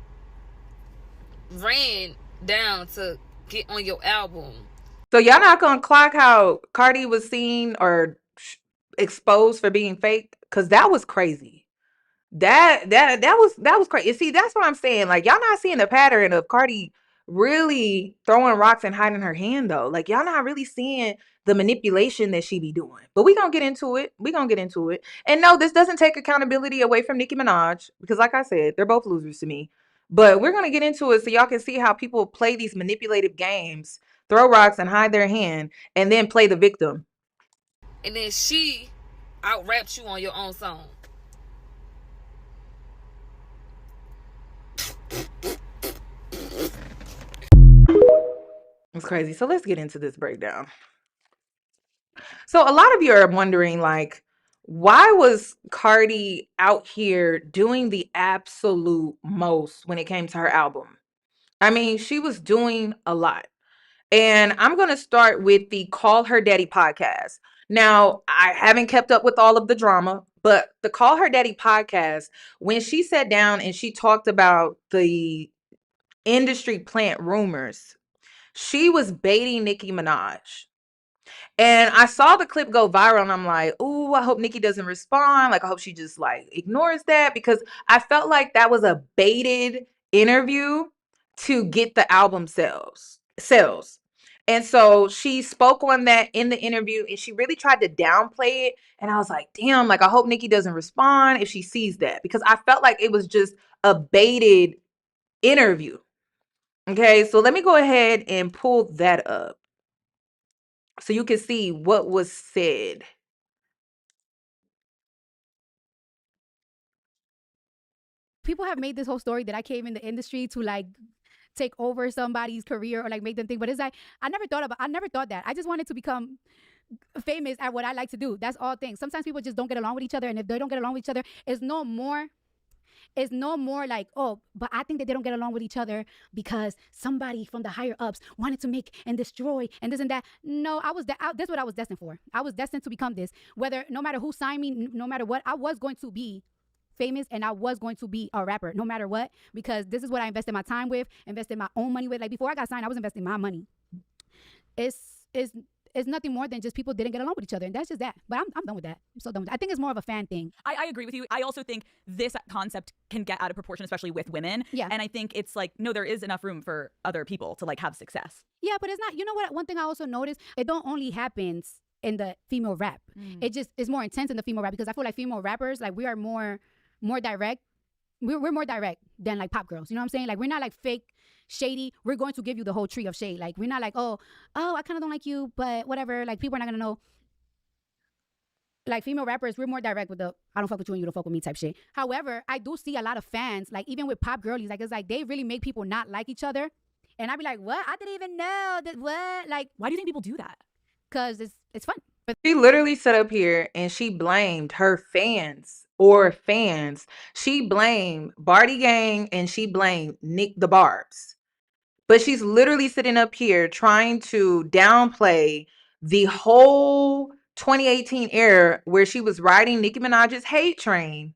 ran down to get on your album. So y'all not gonna clock how Cardi was seen or exposed for being fake? Because that was crazy. That was crazy. See, that's what I'm saying. Like, y'all not seeing the pattern of Cardi really throwing rocks and hiding her hand, though. Like, y'all not really seeing the manipulation that she be doing. But we gonna get into it. And no, this doesn't take accountability away from Nicki Minaj, because like I said, they're both losers to me. But we're gonna get into it so y'all can see how people play these manipulative games, throw rocks and hide their hand, and then play the victim. And then she out-rapped you on your own song. It's crazy. So let's get into this breakdown. So a lot of you are wondering, like, why was Cardi out here doing the absolute most when it came to her album? I mean, she was doing a lot. And I'm going to start with the Call Her Daddy podcast. Now, I haven't kept up with all of the drama, but the Call Her Daddy podcast, when she sat down and she talked about the industry plant rumors, she was baiting Nicki Minaj. And I saw the clip go viral and I'm like, ooh, I hope Nicki doesn't respond. Like, I hope she just like ignores that, because I felt like that was a baited interview to get the album sales. And so she spoke on that in the interview and she really tried to downplay it. And I was like, damn, like, I hope Nicki doesn't respond if she sees that, because I felt like it was just a baited interview. Okay, so let me go ahead and pull that up so you can see what was said. People have made this whole story that I came in the industry to like take over somebody's career or like make them think, but it's like I never thought that. I just wanted to become famous at what I like to do. That's all things. Sometimes people just don't get along with each other, and if they don't get along with each other, it's no more like, oh, but I think that they don't get along with each other because somebody from the higher ups wanted to make and destroy and this and that. No, that's what I was destined for. I was destined to become this. Whether, no matter who signed me, no matter what, I was going to be famous and I was going to be a rapper no matter what, because this is what I invested my time with, invested my own money with. Like, before I got signed, I was investing my money. It's nothing more than just people didn't get along with each other, and that's just that. But I'm done with that. I'm so done with that. I think it's more of a fan thing. I agree with you. I also think this concept can get out of proportion, especially with women. Yeah. And I think it's like, no, there is enough room for other people to like have success. Yeah, but it's not, you know what? One thing I also noticed, it don't only happens in the female rap. It just is more intense in the female rap, because I feel like female rappers, like, we are more direct we're more direct than like pop girls. You know what I'm saying? Like we're not like fake shady. We're going to give you the whole tree of shade. Like we're not like, oh, I kind of don't like you, but whatever. Like people are not gonna know. Like female rappers, we're more direct with the I don't fuck with you and you don't fuck with me type shit. However, I do see a lot of fans, like even with pop girlies, like it's like they really make people not like each other. And I'd be like, what? I didn't even know that. What? Like, why do you think people do that? Because it's fun. But she literally sat up here and she blamed her fans or fans. She blamed Barty Gang and she blamed Nick the Barbs. But she's literally sitting up here trying to downplay the whole 2018 era where she was riding Nicki Minaj's hate train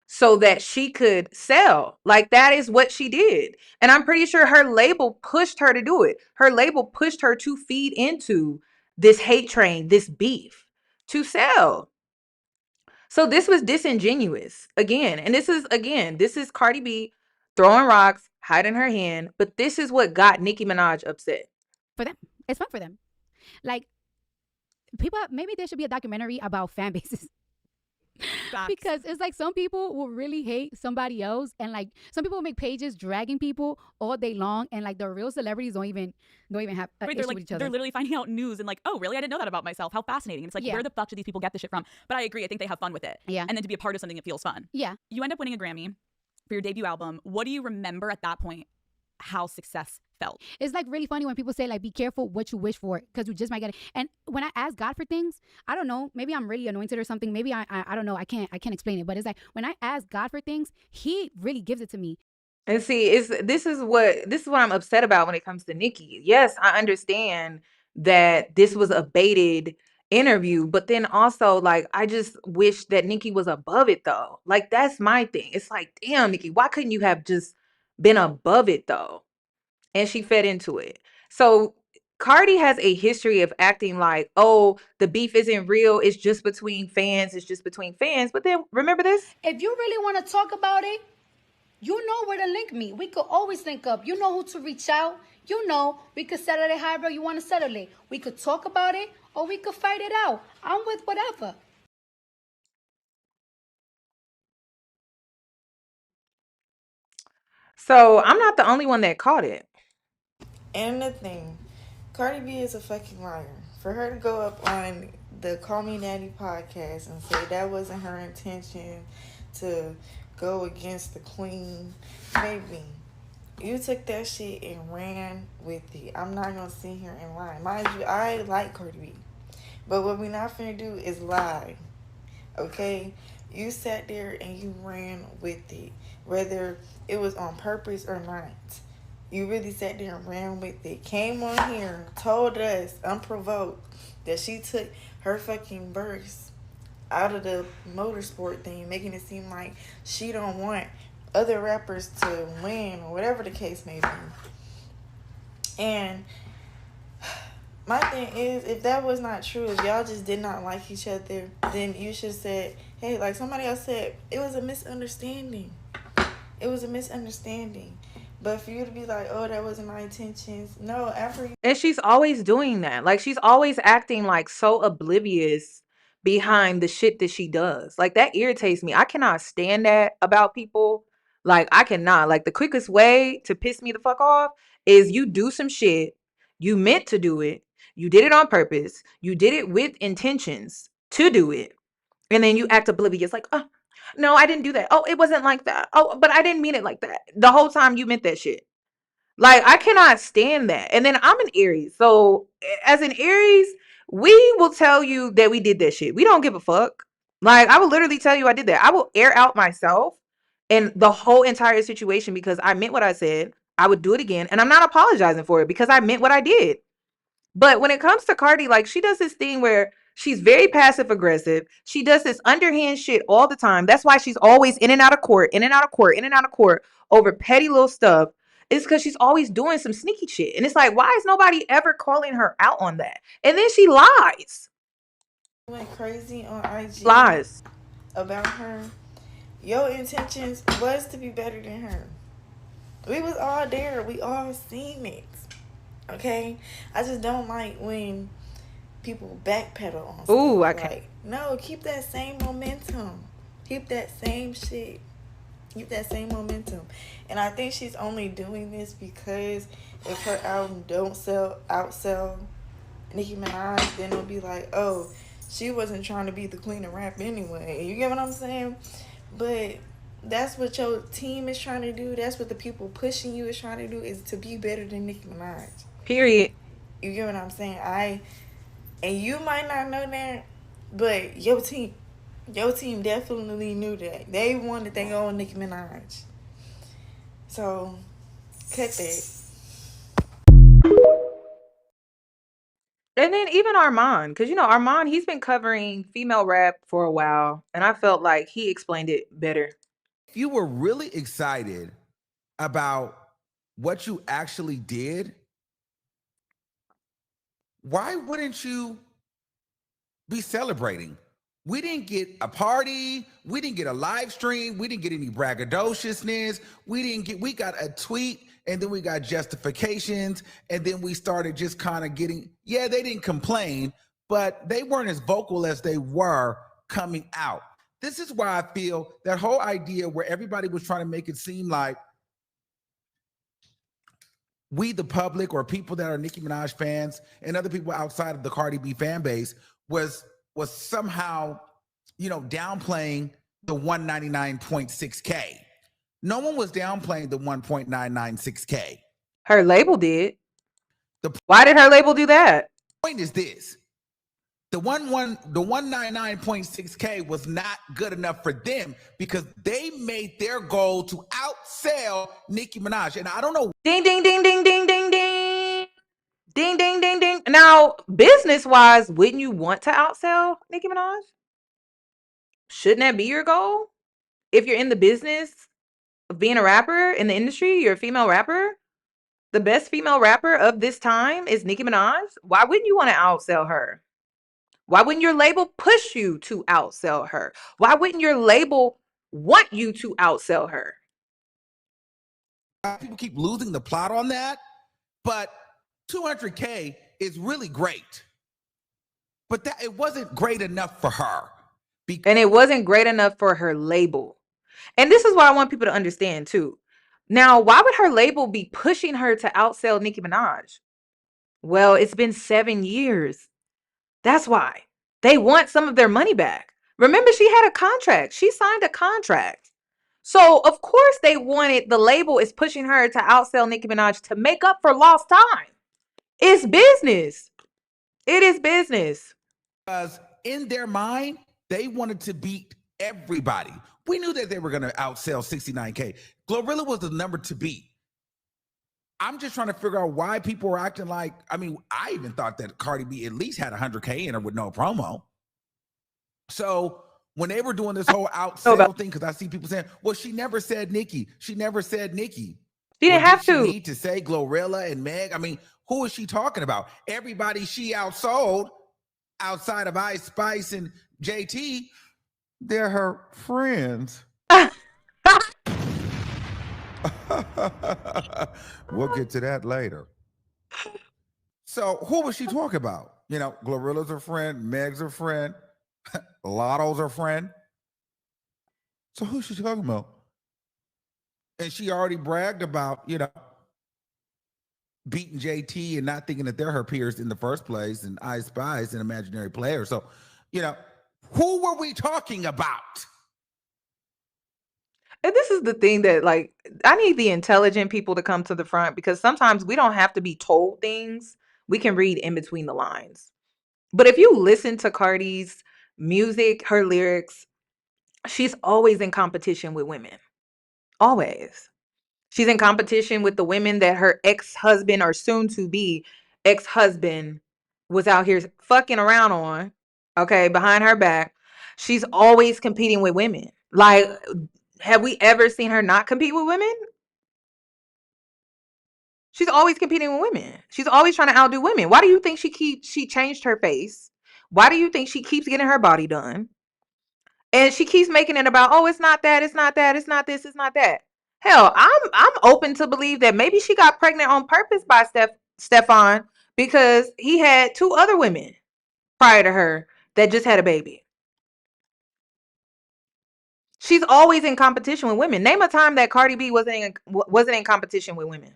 so that she could sell. Like that is what she did. And I'm pretty sure her label pushed her to do it. Her label pushed her to feed into this hate train, this beef to sell. So this was disingenuous again. And this is Cardi B throwing rocks, hiding her hand. But this is what got Nicki Minaj upset. For them. It's fun for them. Like people, maybe there should be a documentary about fan bases. Because it's like some people will really hate somebody else, and like some people make pages dragging people all day long, and like the real celebrities don't even have an issue with each other. They're literally finding out news and like, oh really, I didn't know that about myself. How fascinating. And it's like, where the fuck do these people get this shit from? But I agree, I think they have fun with it. Yeah. And then to be a part of something that feels fun. Yeah. You end up winning a Grammy for your debut album. What do you remember at that point how success felt? It's like really funny when people say like, be careful what you wish for, because you just might get it. And when I ask God for things, I don't know, maybe I'm really anointed or something. Maybe I don't know. I can't explain it. But it's like when I ask God for things, he really gives it to me. And see, this is what I'm upset about when it comes to Nicki. Yes, I understand that this was a baited interview, but then also like I just wish that Nicki was above it though. Like that's my thing. It's like, damn, Nicki, why couldn't you have just been above it though? And she fed into it. So Cardi has a history of acting like, oh, the beef isn't real. It's just between fans. It's just between fans. But then remember this? If you really want to talk about it, you know where to link me. We could always link up. You know who to reach out. You know, we could settle it however you want to settle it. We could talk about it or we could fight it out. I'm with whatever. So I'm not the only one that caught it. And the thing, Cardi B is a fucking liar. For her to go up on the Call Me Natty podcast and say that wasn't her intention to go against the queen, baby, you took that shit and ran with it. I'm not gonna sit here and lie. Mind you, I like Cardi B, but what we not finna do is lie, okay? You sat there and you ran with it, whether it was on purpose or not. You really sat there and ran with it. Came on here, told us, unprovoked, that she took her fucking verse out of the Motorsport thing, making it seem like she don't want other rappers to win or whatever the case may be. And my thing is, if that was not true, if y'all just did not like each other, then you should have said, hey, like somebody else said, it was a misunderstanding. It was a misunderstanding. But for you to be like, oh, that wasn't my intentions. No, after you. And she's always doing that. Like she's always acting like so oblivious behind the shit that she does. Like that irritates me. I cannot stand that about people. Like I cannot. Like the quickest way to piss me the fuck off is you do some shit. You meant to do it. You did it on purpose. You did it with intentions to do it. And then you act oblivious like, oh, no, I didn't do that. Oh, it wasn't like that. Oh, but I didn't mean it like that. The whole time you meant that shit. Like, I cannot stand that. And then I'm an Aries. So as an Aries, we will tell you that we did that shit. We don't give a fuck. Like, I will literally tell you I did that. I will air out myself and the whole entire situation because I meant what I said. I would do it again. And I'm not apologizing for it because I meant what I did. But when it comes to Cardi, like she does this thing where she's very passive aggressive. She does this underhand shit all the time. That's why she's always in and out of court, in and out of court, in and out of court over petty little stuff. It's because she's always doing some sneaky shit. And it's like, why is nobody ever calling her out on that? And then she lies. Went crazy on IG. Lies. About her. Your intentions was to be better than her. We was all there. We all seen it. Okay? I just don't like when people backpedal on stuff. Ooh, I can't. Like, no, keep that same momentum. Keep that same shit. Keep that same momentum. And I think she's only doing this because if her album don't outsell Nicki Minaj, then it'll be like, oh, she wasn't trying to be the queen of rap anyway. You get what I'm saying? But that's what your team is trying to do. That's what the people pushing you is trying to do, is to be better than Nicki Minaj. Period. You get what I'm saying? And you might not know that, but your team definitely knew that. They wanted their own Nicki Minaj. So, cut that. And then even Armand, because Armand, he's been covering female rap for a while, and I felt like he explained it better. If you were really excited about what you actually did, why wouldn't you be celebrating? We didn't get a party. We didn't get a live stream. We didn't get any braggadociousness. We got a tweet, and then we got justifications, and then we started just kind of getting, they didn't complain, but they weren't as vocal as they were coming out. This is why I feel that whole idea where everybody was trying to make it seem like we, the public, or people that are Nicki Minaj fans and other people outside of the Cardi B fan base, was somehow, downplaying the 199.6K. No one was downplaying the 1.996K. Her label did. Why did her label do that? The point is this. The 199.6K was not good enough for them because they made their goal to outsell Nicki Minaj. And I don't know. Ding, ding, ding, ding, ding, ding, ding. Ding, ding, ding, ding. Now, business-wise, wouldn't you want to outsell Nicki Minaj? Shouldn't that be your goal? If you're in the business of being a rapper in the industry, you're a female rapper. The best female rapper of this time is Nicki Minaj. Why wouldn't you want to outsell her? Why wouldn't your label push you to outsell her? Why wouldn't your label want you to outsell her? People keep losing the plot on that, but 200K is really great. But that it wasn't great enough for her. And it wasn't great enough for her label. And this is what I want people to understand too. Now, why would her label be pushing her to outsell Nicki Minaj? Well, it's been 7 years. That's why. They want some of their money back. Remember, she had a contract. She signed a contract. So, of course, the label is pushing her to outsell Nicki Minaj to make up for lost time. It's business. It is business. Because in their mind, they wanted to beat everybody. We knew that they were going to outsell 69K. Glorilla was the number to beat. I'm just trying to figure out why people were acting like, I even thought that Cardi B at least had 100K in her with no promo. So when they were doing this whole outsell thing, because I see people saying, well, she never said Nicki. She never said Nicki. She didn't have to. She need to say Glorilla and Meg. Who is she talking about? Everybody she outsold outside of Ice Spice and JT, they're her friends. We'll get to that later. So who was she talking about? Glorilla's her friend, Meg's her friend, Lotto's her friend. So who's she talking about? And she already bragged about, beating JT and not thinking that they're her peers in the first place, and I Spice an imaginary player. So, who were we talking about? And this is the thing that, I need the intelligent people to come to the front, because sometimes we don't have to be told things. We can read in between the lines. But if you listen to Cardi's music, her lyrics, she's always in competition with women. Always. She's in competition with the women that her ex-husband or soon-to-be ex-husband was out here fucking around on, okay, behind her back. She's always competing with women. Have we ever seen her not compete with women? She's always competing with women. She's always trying to outdo women. Why do you think she changed her face? Why do you think she keeps getting her body done? And she keeps making it about, oh, it's not that, it's not that, it's not this, it's not that. Hell, I'm open to believe that maybe she got pregnant on purpose by Stefan, because he had 2 other women prior to her that just had a baby. She's always in competition with women. Name a time that Cardi B wasn't in competition with women.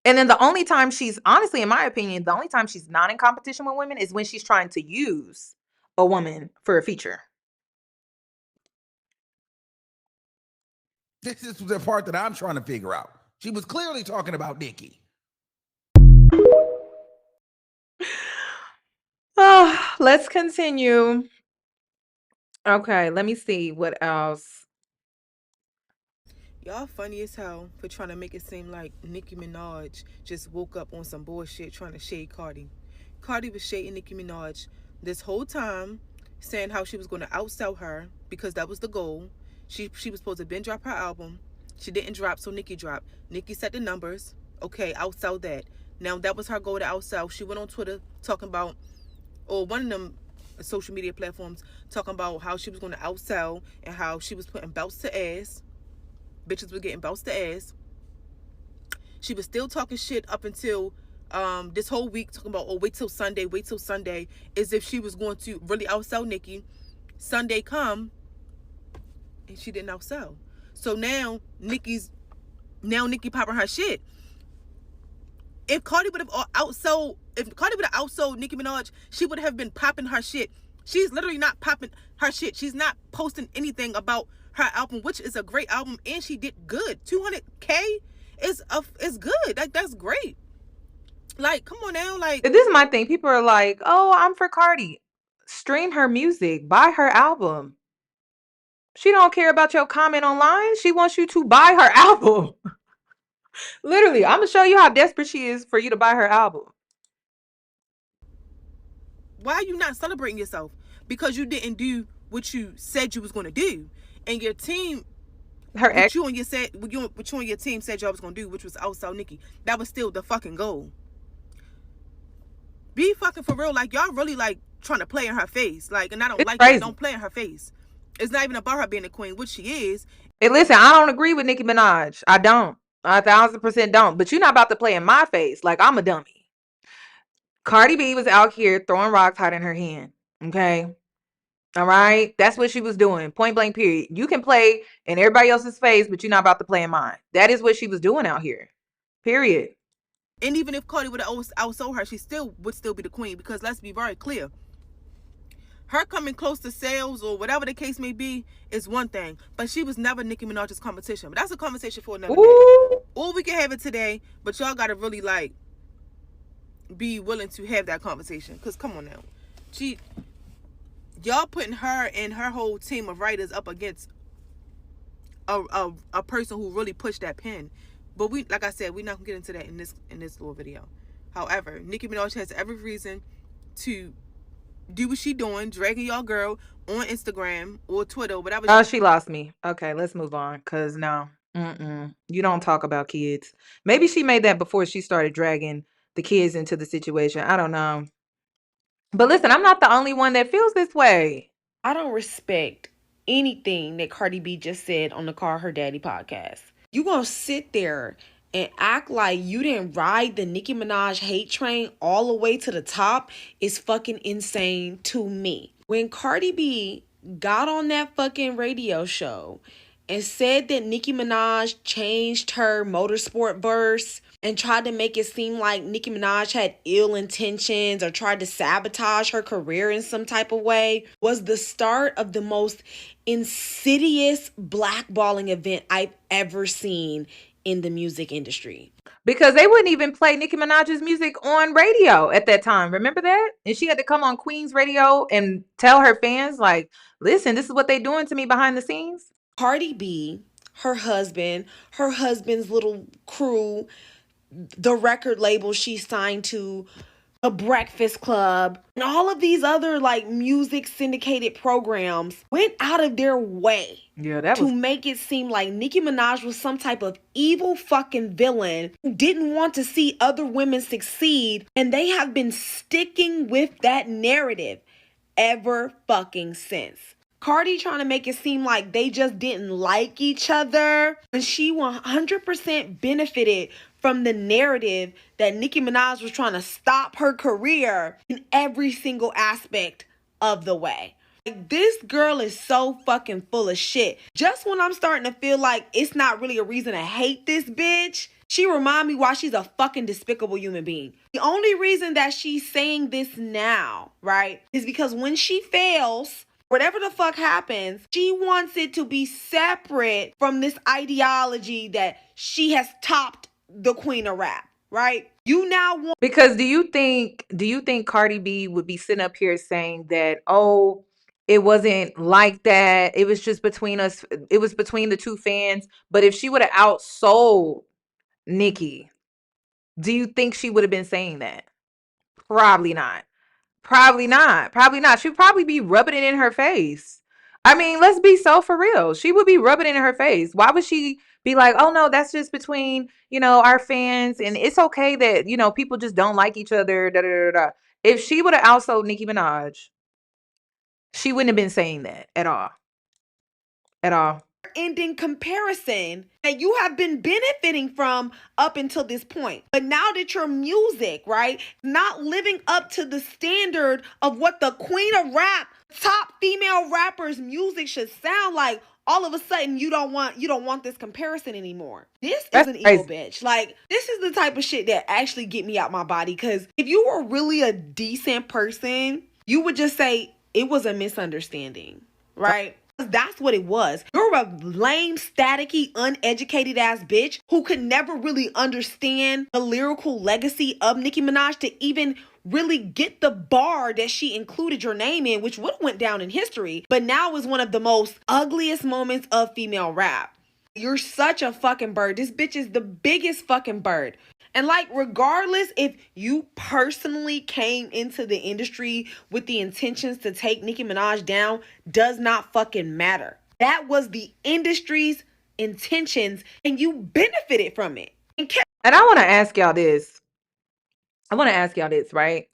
And then the only time she's, honestly, in my opinion, the only time she's not in competition with women is when she's trying to use a woman for a feature. This is the part that I'm trying to figure out. She was clearly talking about Nicki. Let's continue. Okay, let me see what else. Y'all funny as hell for trying to make it seem like Nicki Minaj just woke up on some bullshit trying to shade Cardi. Cardi was shading Nicki Minaj this whole time, saying how she was going to outsell her because that was the goal. She was supposed to then drop her album. She didn't drop, so Nicki dropped. Nicki set the numbers. Okay, outsell that. Now that was her goal to outsell. She went on Twitter talking about, or one of them social media platforms, talking about how she was going to outsell and how she was putting belts to ass. Bitches were getting belts to ass. She was still talking shit up until this whole week, talking about, oh, wait till Sunday, as if she was going to really outsell Nicki. Sunday come, and she didn't outsell. So now Nicki popping her shit. If Cardi would have outsold Nicki Minaj, she would have been popping her shit. She's literally not popping her shit. She's not posting anything about her album, which is a great album, and she did good. 200K is good. Like, that's great. Like, come on now. Like, this is my thing. People are like, oh, I'm for Cardi. Stream her music, buy her album. She don't care about your comment online. She wants you to buy her album. Literally, I'm gonna show you how desperate she is for you to buy her album. Why are you not celebrating yourself? Because you didn't do what you said you was going to do, and your team, what you and your team said y'all was going to do, which was outsell Nicki. That was still the fucking goal. Be fucking for real. Like, y'all really like trying to play in her face. Like, and I don't like that. Don't play in her face. It's not even about her being a queen, which she is. Hey, listen, I don't agree with Nicki Minaj. I don't. 1,000% don't. But you're not about to play in my face like I'm a dummy. Cardi B was out here throwing rocks, hiding her hand. Okay? All right? That's what she was doing. Point blank, period. You can play in everybody else's face, but you're not about to play in mine. That is what she was doing out here. Period. And even if Cardi would have outsold her, she would still be the queen. Because let's be very clear. Her coming close to sales or whatever the case may be is one thing. But she was never Nicki Minaj's competition. But that's a conversation for another day. Or we can have it today. But y'all got to really, like, be willing to have that conversation. Because come on now. Y'all putting her and her whole team of writers up against a person who really pushed that pen. But we, like I said, we're not gonna get into that in this little video. However, Nicki Minaj has every reason to do what she doing, dragging y'all girl on Instagram or Twitter, whatever. Oh, she lost me. Okay, let's move on. Cause no, you don't talk about kids. Maybe she made that before she started dragging the kids into the situation. I don't know. But listen, I'm not the only one that feels this way. I don't respect anything that Cardi B just said on the Call Her Daddy podcast. You gonna sit there and act like you didn't ride the Nicki Minaj hate train all the way to the top is fucking insane to me. When Cardi B got on that fucking radio show and said that Nicki Minaj changed her Motorsport verse and tried to make it seem like Nicki Minaj had ill intentions or tried to sabotage her career in some type of way, was the start of the most insidious blackballing event I've ever seen in the music industry. Because they wouldn't even play Nicki Minaj's music on radio at that time. Remember that? And she had to come on Queen's radio and tell her fans, like, listen, this is what they doing to me behind the scenes. Cardi B, her husband's little crew, the record label she signed to, a Breakfast Club, and all of these other like music syndicated programs went out of their way to make it seem like Nicki Minaj was some type of evil fucking villain who didn't want to see other women succeed, and they have been sticking with that narrative ever fucking since. Cardi trying to make it seem like they just didn't like each other, and she 100% benefited from the narrative that Nicki Minaj was trying to stop her career in every single aspect of the way. This girl is so fucking full of shit. Just when I'm starting to feel like it's not really a reason to hate this bitch, she remind me why she's a fucking despicable human being. The only reason that she's saying this now, right, is because when she fails, whatever the fuck happens, she wants it to be separate from this ideology that she has topped the queen of rap, right? You now want... Because do you think Cardi B would be sitting up here saying that, oh, it wasn't like that, it was just between us, it was between the two fans, but if she would have outsold Nicki, do you think she would have been saying that? Probably not. Probably not. Probably not. She'd probably be rubbing it in her face. I mean, let's be so for real. She would be rubbing it in her face. Why would she be like, oh no, that's just between, our fans, and it's okay that, people just don't like each other, da da da da. If she would have outsold Nicki Minaj, she wouldn't have been saying that at all. At all. Ending comparison that you have been benefiting from up until this point. But now that your music, right, not living up to the standard of what the queen of rap, top female rappers' music should sound like, all of a sudden you don't want this comparison anymore. This is an ego bitch. Like, this is the type of shit that actually get me out my body. Because if you were really a decent person, you would just say it was a misunderstanding, right? That's what it was. You're a lame, staticky, uneducated ass bitch who could never really understand the lyrical legacy of Nicki Minaj to even really get the bar that she included your name in, which would have went down in history, but now is one of the most ugliest moments of female rap. You're such a fucking bird. This bitch is the biggest fucking bird. And regardless if you personally came into the industry with the intentions to take Nicki Minaj down, does not fucking matter. That was the industry's intentions and you benefited from it. And I want to ask y'all this. Right?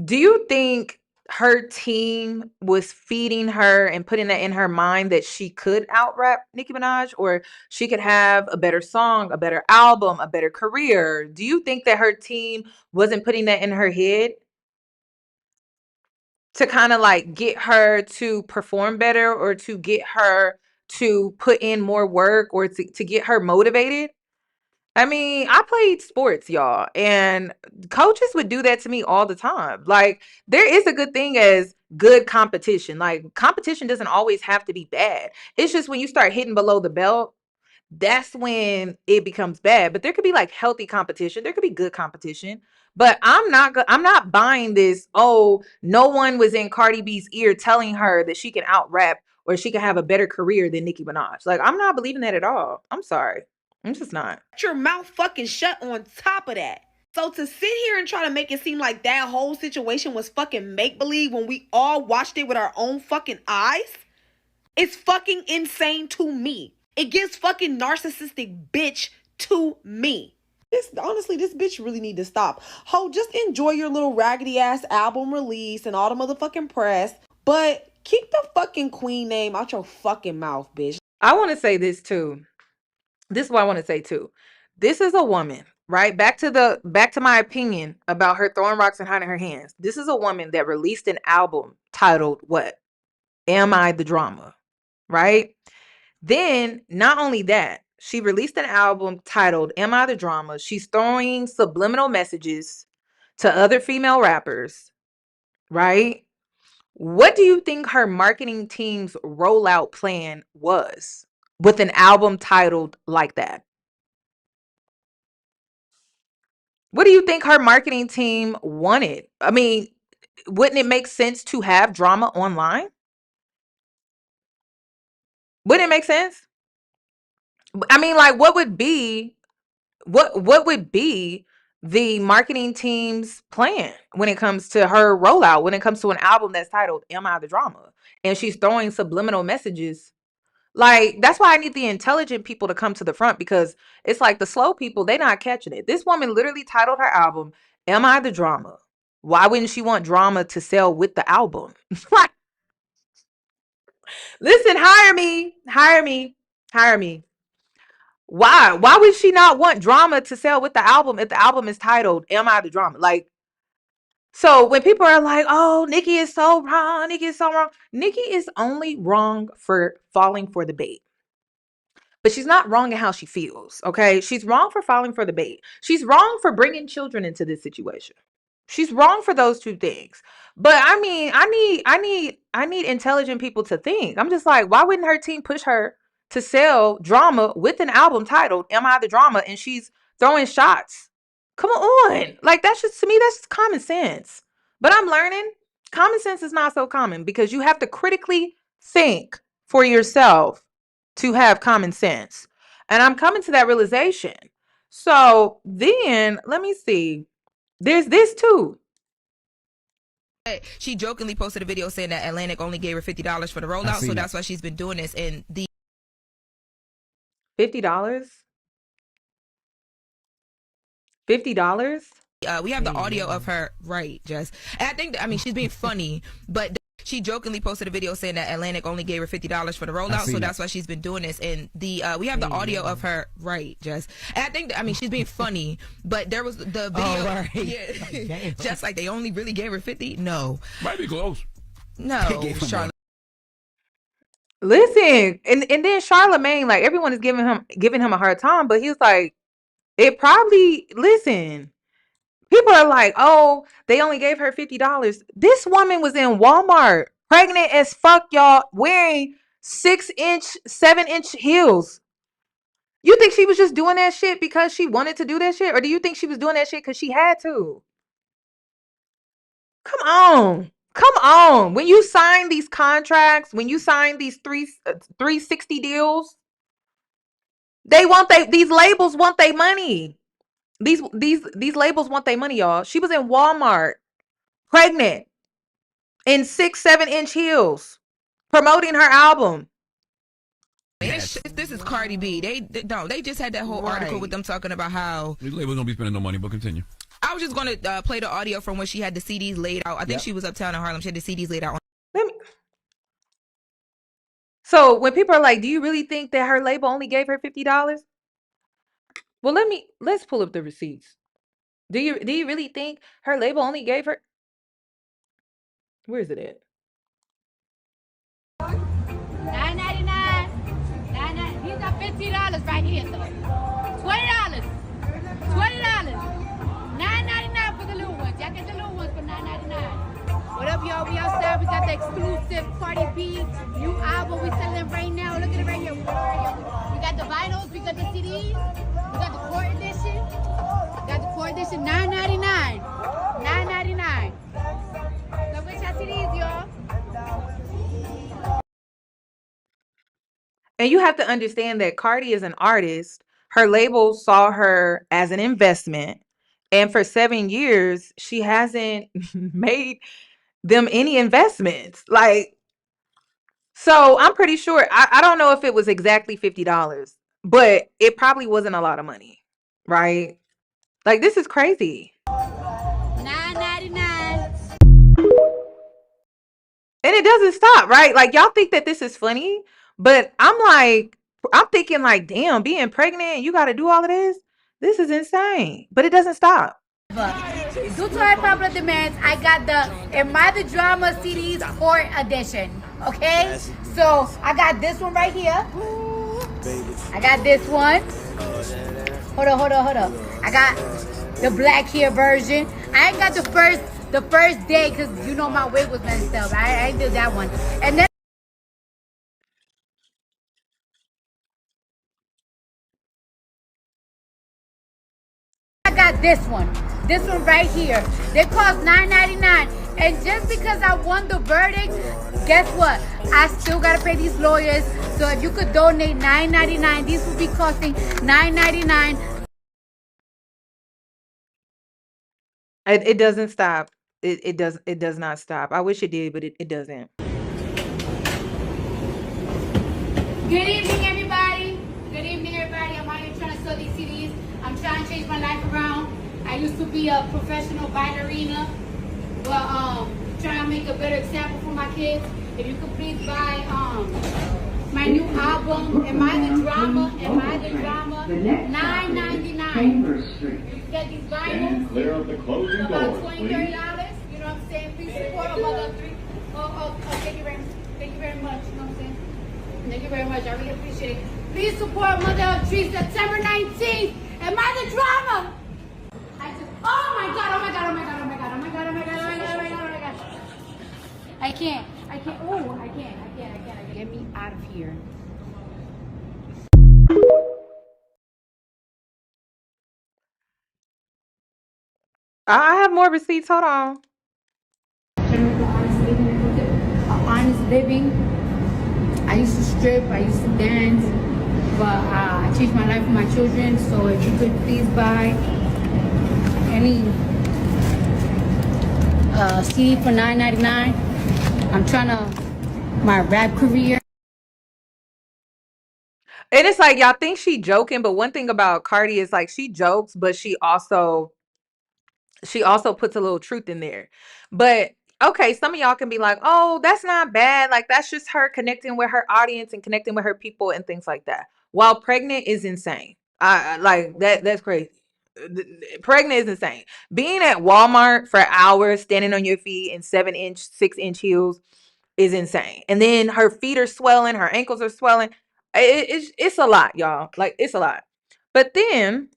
Do you think her team was feeding her and putting that in her mind that she could out-rap Nicki Minaj, or she could have a better song, a better album, a better career? Do you think that her team wasn't putting that in her head to kind of get her to perform better, or to get her to put in more work, or to get her motivated? I mean, I played sports, y'all, and coaches would do that to me all the time. There is a good thing as good competition. Competition doesn't always have to be bad. It's just when you start hitting below the belt, that's when it becomes bad. But there could be healthy competition. There could be good competition. But I'm not buying this, oh, no one was in Cardi B's ear telling her that she can out-rap or she can have a better career than Nicki Minaj. I'm not believing that at all. I'm sorry. I'm just not. Your mouth fucking shut on top of that. So to sit here and try to make it seem like that whole situation was fucking make-believe when we all watched it with our own fucking eyes, it's fucking insane to me. It gives fucking narcissistic bitch to me. Honestly, this bitch really need to stop. Ho, just enjoy your little raggedy ass album release and all the motherfucking press, but keep the fucking queen name out your fucking mouth, bitch. I want to say this too. This is what I want to say too. This is a woman, right? Back to my opinion about her throwing rocks and hiding her hands. This is a woman that released an album titled what? Am I the Drama? Right? Then, not only that, she released an album titled Am I the Drama? She's throwing subliminal messages to other female rappers, right? What do you think her marketing team's rollout plan was with an album titled like that? What do you think her marketing team wanted? I mean, wouldn't it make sense to have drama online? Wouldn't it make sense? I mean, what would be the marketing team's plan when it comes to her rollout, when it comes to an album that's titled Am I the Drama? And she's throwing subliminal messages. That's why I need the intelligent people to come to the front, because it's the slow people, they're not catching it. This woman literally titled her album, Am I the Drama? Why wouldn't she want drama to sell with the album? Listen, hire me. Why would she not want drama to sell with the album if the album is titled Am I the Drama? So when people are like, oh, Nicki is so wrong, Nicki is so wrong. Nicki is only wrong for falling for the bait. But she's not wrong in how she feels, okay? She's wrong for falling for the bait. She's wrong for bringing children into this situation. She's wrong for those two things. But I mean, I need intelligent people to think. I'm just like, why wouldn't her team push her to sell drama with an album titled Am I the Drama? And she's throwing shots. Come on. Like, that's just, to me, that's just common sense. But I'm learning common sense is not so common because you have to critically think for yourself to have common sense. And I'm coming to that realization. So then let me see. There's this too. She jokingly posted a video saying that Atlantic only gave her $50 for the rollout, so that's why she's been doing this. And the $50? $50? We have the audio of her, right, Jess. And I think, I mean, she's being funny, but she jokingly posted a video saying that Atlantic only gave her $50 for the rollout, so that's why she's been doing this. And the we have the audio of her, right, Jess. And I think, I mean, she's being funny, but there was the video. Yeah, just like they only really gave her 50. No, might be close. No, Charlotte. Listen, and then Charlemagne, like everyone is giving him a hard time, but he was like, it probably, listen. People are like, oh, they only gave her $50. This woman was in Walmart, pregnant as fuck, y'all, wearing 6-inch, 7-inch heels. You think she was just doing that shit because she wanted to do that shit? Or do you think she was doing that shit because she had to? Come on. Come on. When you sign these contracts, when you sign these 360 deals, these labels want their money. These labels want their money, y'all. She was in Walmart, pregnant, in 6-7-inch heels, promoting her album. This is Cardi B. They just had that whole article with them talking about how these labels don't be spending no money, but continue. I was just gonna play the audio from when she had the CDs laid out. I think she was uptown in Harlem. She had the CDs laid out. So when people are like, "Do you really think that her label only gave her $50?" Well, let's pull up the receipts. Do you really think her label only gave her? Where is it at? $9.99. These are $50 right here, though. $20. $9.99 for the little ones. Y'all get the little ones for $9.99. What up, y'all? We outside. We got the exclusive Cardi B new album. We selling right now. Look at it right here. We got the vinyls. We got the CDs. We got the core edition. $9.99. $9.99. So which y'all CDs, y'all? And you have to understand that Cardi is an artist. Her label saw her as an investment. And for 7 years, she hasn't made them any investments. Like, so I'm pretty sure, I don't know if it was exactly $50, but it probably wasn't a lot of money, right? Like, this is crazy. $9.99. And it doesn't stop, right? Like, y'all think that this is funny, but I'm thinking like, damn, being pregnant, you got to do all of this. This is insane, but it doesn't stop. Due to our popular demands, I got the Am I the Drama CDs Core Edition. Okay? So I got this one right here. I got this one. Hold on. I got the black hair version. I ain't got the first day because you know my wig was messed up. I ain't did that one. And then I got this one right here. They cost $9.99, and just because I won the verdict, guess what? I still gotta pay these lawyers. So if you could donate $9.99, these would be costing $9.99. It doesn't stop. It does not stop. I wish it did, but it doesn't. Good evening, everybody. I'm out here trying to sell these CDs. I'm trying to change my life around. I used to be a professional ballerina, but trying to make a better example for my kids. If you could please buy my new album, Am I the Drama? $9.99. You get these vinyls, about $20, $30. saying? Please support our mother three. Thank you very much. Thank you very much. You know what I'm saying? Thank you very much. I really appreciate it. Please support Mother of Trees September 19th. Am I the drama? Oh my god, oh my god, oh my god, oh my god, oh my god, oh my god, oh my god, oh my god, oh my god. I can't. Oh, I can't. Get me out of here. I have more receipts. Hold on. Honest living. I used to strip, I used to dance, but I changed my life for my children. So if you could please buy any CD for $9.99. I'm trying to my rap career. And it's like y'all think she joking, but one thing about Cardi is like she jokes, but she also puts a little truth in there. But okay, some of y'all can be like, oh, that's not bad. Like that's just her connecting with her audience and connecting with her people and things like that. While pregnant is insane. I like that's crazy. Pregnant is insane. Being at Walmart for hours, standing on your feet in 7-inch, 6-inch heels is insane. And then her feet are swelling, her ankles are swelling. It's a lot, y'all. Like it's a lot. But then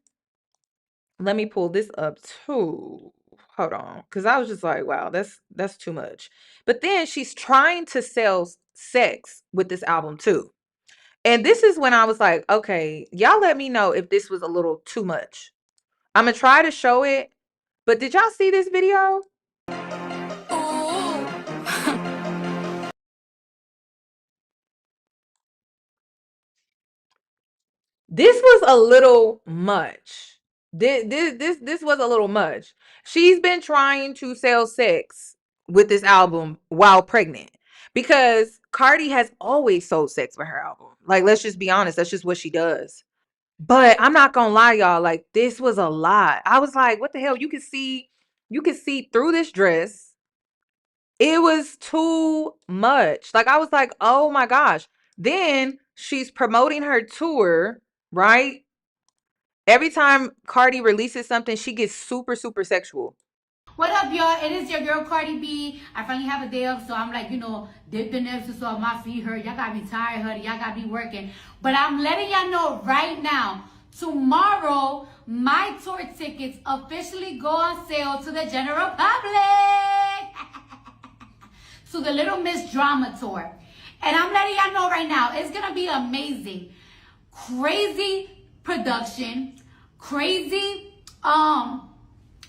let me pull this up too. Hold on, because I was just like, wow, that's too much. But then she's trying to sell sex with this album too. And this is when I was like, okay, y'all let me know if this was a little too much. I'm gonna try to show it, but did y'all see this video? This was a little much. This was a little much. She's been trying to sell sex with this album while pregnant because Cardi has always sold sex with her album. Like, let's just be honest. That's just what she does. But I'm not gonna lie, y'all. Like, this was a lot. I was like, what the hell? You could see through this dress. It was too much. Like, I was like, oh my gosh. Then she's promoting her tour, right? Every time Cardi releases something, she gets super, super sexual. What up, y'all? It is your girl Cardi B. I finally have a day off, so I'm like, dipped in there so my feet hurt. Y'all got me tired, honey. Y'all got me working. But I'm letting y'all know right now, tomorrow, my tour tickets officially go on sale to the general public. To the Little Miss Drama Tour. And I'm letting y'all know right now, it's going to be amazing. Crazy production, crazy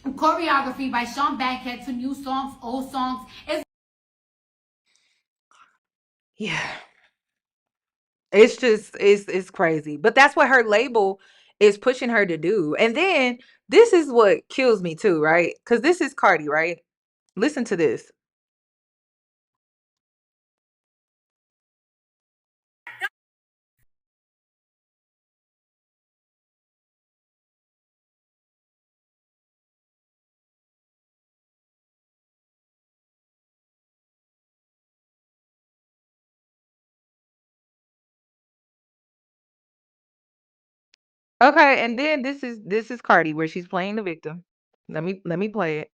choreography by Sean Bankhead to new songs, old songs. It's just it's crazy. But that's what her label is pushing her to do. And then this is what kills me too, right? Because this is Cardi, right? Listen to this. Okay, and then this is Cardi where she's playing the victim. Let me play it.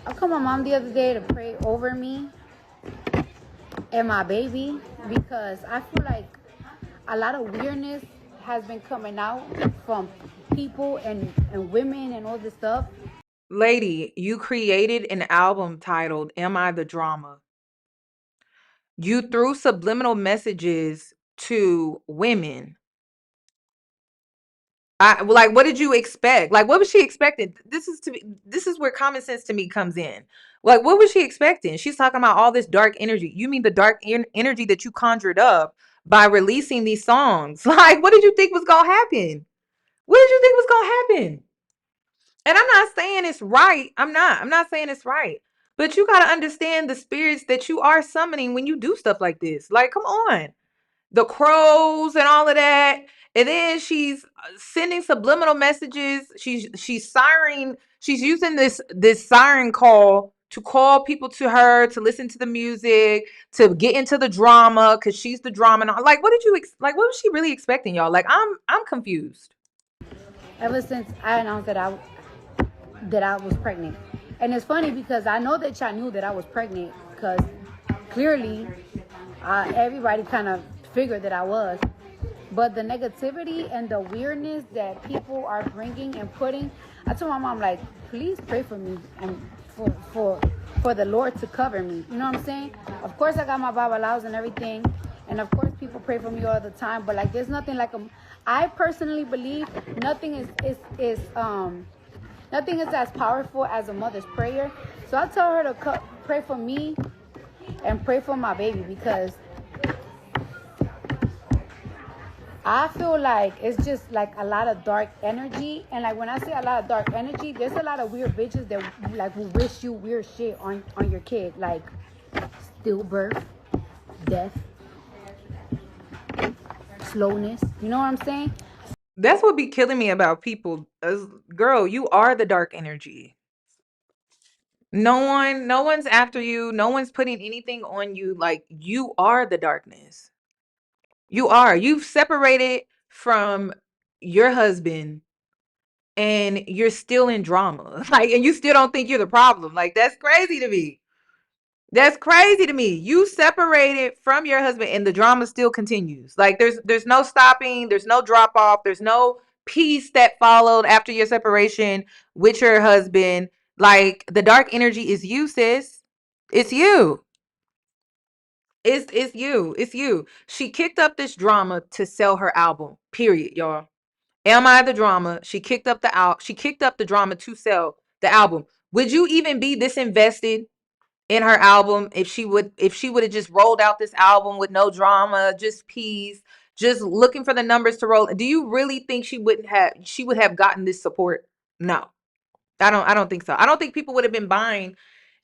I called my mom the other day to pray over me and my baby because I feel like a lot of weirdness has been coming out from people and women and all this stuff. Lady, you created an album titled Am I the Drama? You threw subliminal messages to women. Like, what did you expect? Like, what was she expecting? This is where common sense to me comes in. Like, what was she expecting? She's talking about all this dark energy. You mean the dark energy that you conjured up by releasing these songs? Like, what did you think was gonna happen? What did you think was gonna happen? And I'm not saying it's right. I'm not saying it's right. But you gotta understand the spirits that you are summoning when you do stuff like this. Like, come on. The crows and all of that. And then she's sending subliminal messages. She's siren. She's using this siren call to call people to her to listen to the music, to get into the drama because she's the drama. Like, what did you like? What was she really expecting, y'all? Like, I'm confused. Ever since I announced that that I was pregnant. And it's funny because I know that y'all knew that I was pregnant because clearly everybody kind of figured that I was. But the negativity and the weirdness that people are bringing and putting, I told my mom, like, please pray for me and for the Lord to cover me. You know what I'm saying? Of course, I got my babalaos and everything. And of course, people pray for me all the time. But like, there's nothing like I personally believe nothing is as powerful as a mother's prayer. So I tell her to pray for me and pray for my baby because I feel like it's just like a lot of dark energy. And like when I say a lot of dark energy, there's a lot of weird bitches that like will wish you weird shit on your kid. Like stillbirth, death, slowness. You know what I'm saying? That's what be killing me about people. Girl, you are the dark energy. No one's after you. No one's putting anything on you. Like, you are the darkness. You are. You've separated from your husband and you're still in drama. Like, and you still don't think you're the problem. Like, that's crazy to me. That's crazy to me. You separated from your husband and the drama still continues. Like, there's no stopping, there's no drop off, there's no peace that followed after your separation with your husband. Like, the dark energy is you, sis. It's you. It's you. It's you. She kicked up this drama to sell her album. Period, y'all. Am I the drama? She kicked up the drama to sell the album. Would you even be this invested in her album if she would have just rolled out this album with no drama, just peace, just looking for the numbers to roll? Do you really think she would have gotten this support? No. I don't think so. I don't think people would have been buying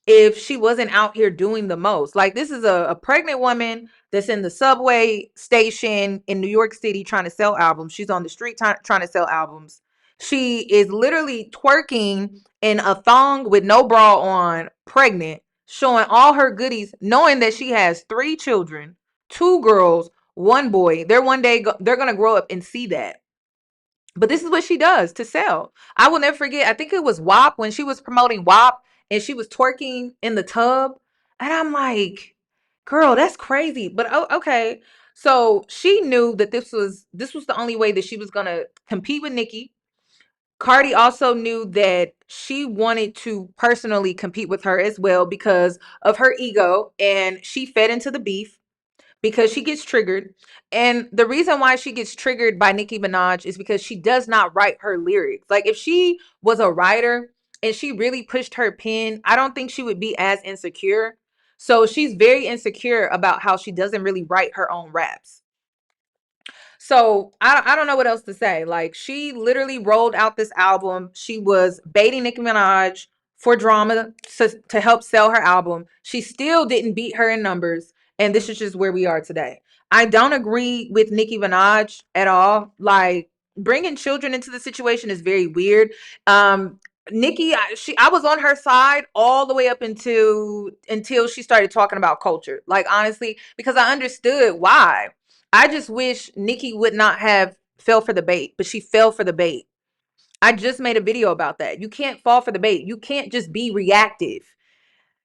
if she wasn't out here doing the most. Like, this is a pregnant woman that's in the subway station in New York City trying to sell albums. She's on the street trying to sell albums. She is literally twerking in a thong with no bra on, pregnant, showing all her goodies, knowing that she has 3 children, 2 girls, 1 boy. They're going to grow up and see that. But this is what she does to sell. I will never forget. I think it was WAP when she was promoting WAP and she was twerking in the tub. And I'm like, girl, that's crazy. But okay. So she knew that this was the only way that she was going to compete with Nicki. Cardi also knew that she wanted to personally compete with her as well because of her ego. And she fed into the beef, because she gets triggered. And the reason why she gets triggered by Nicki Minaj is because she does not write her lyrics. Like, if she was a writer and she really pushed her pen, I don't think she would be as insecure. So she's very insecure about how she doesn't really write her own raps. So I don't know what else to say. Like, she literally rolled out this album. She was baiting Nicki Minaj for drama to help sell her album. She still didn't beat her in numbers. And this is just where we are today. I don't agree with Nicki Minaj at all. Like, bringing children into the situation is very weird. Nicki, I was on her side all the way up until she started talking about culture. Like, honestly, because I understood why. I just wish Nicki would not have fell for the bait, but she fell for the bait. I just made a video about that. You can't fall for the bait. You can't just be reactive.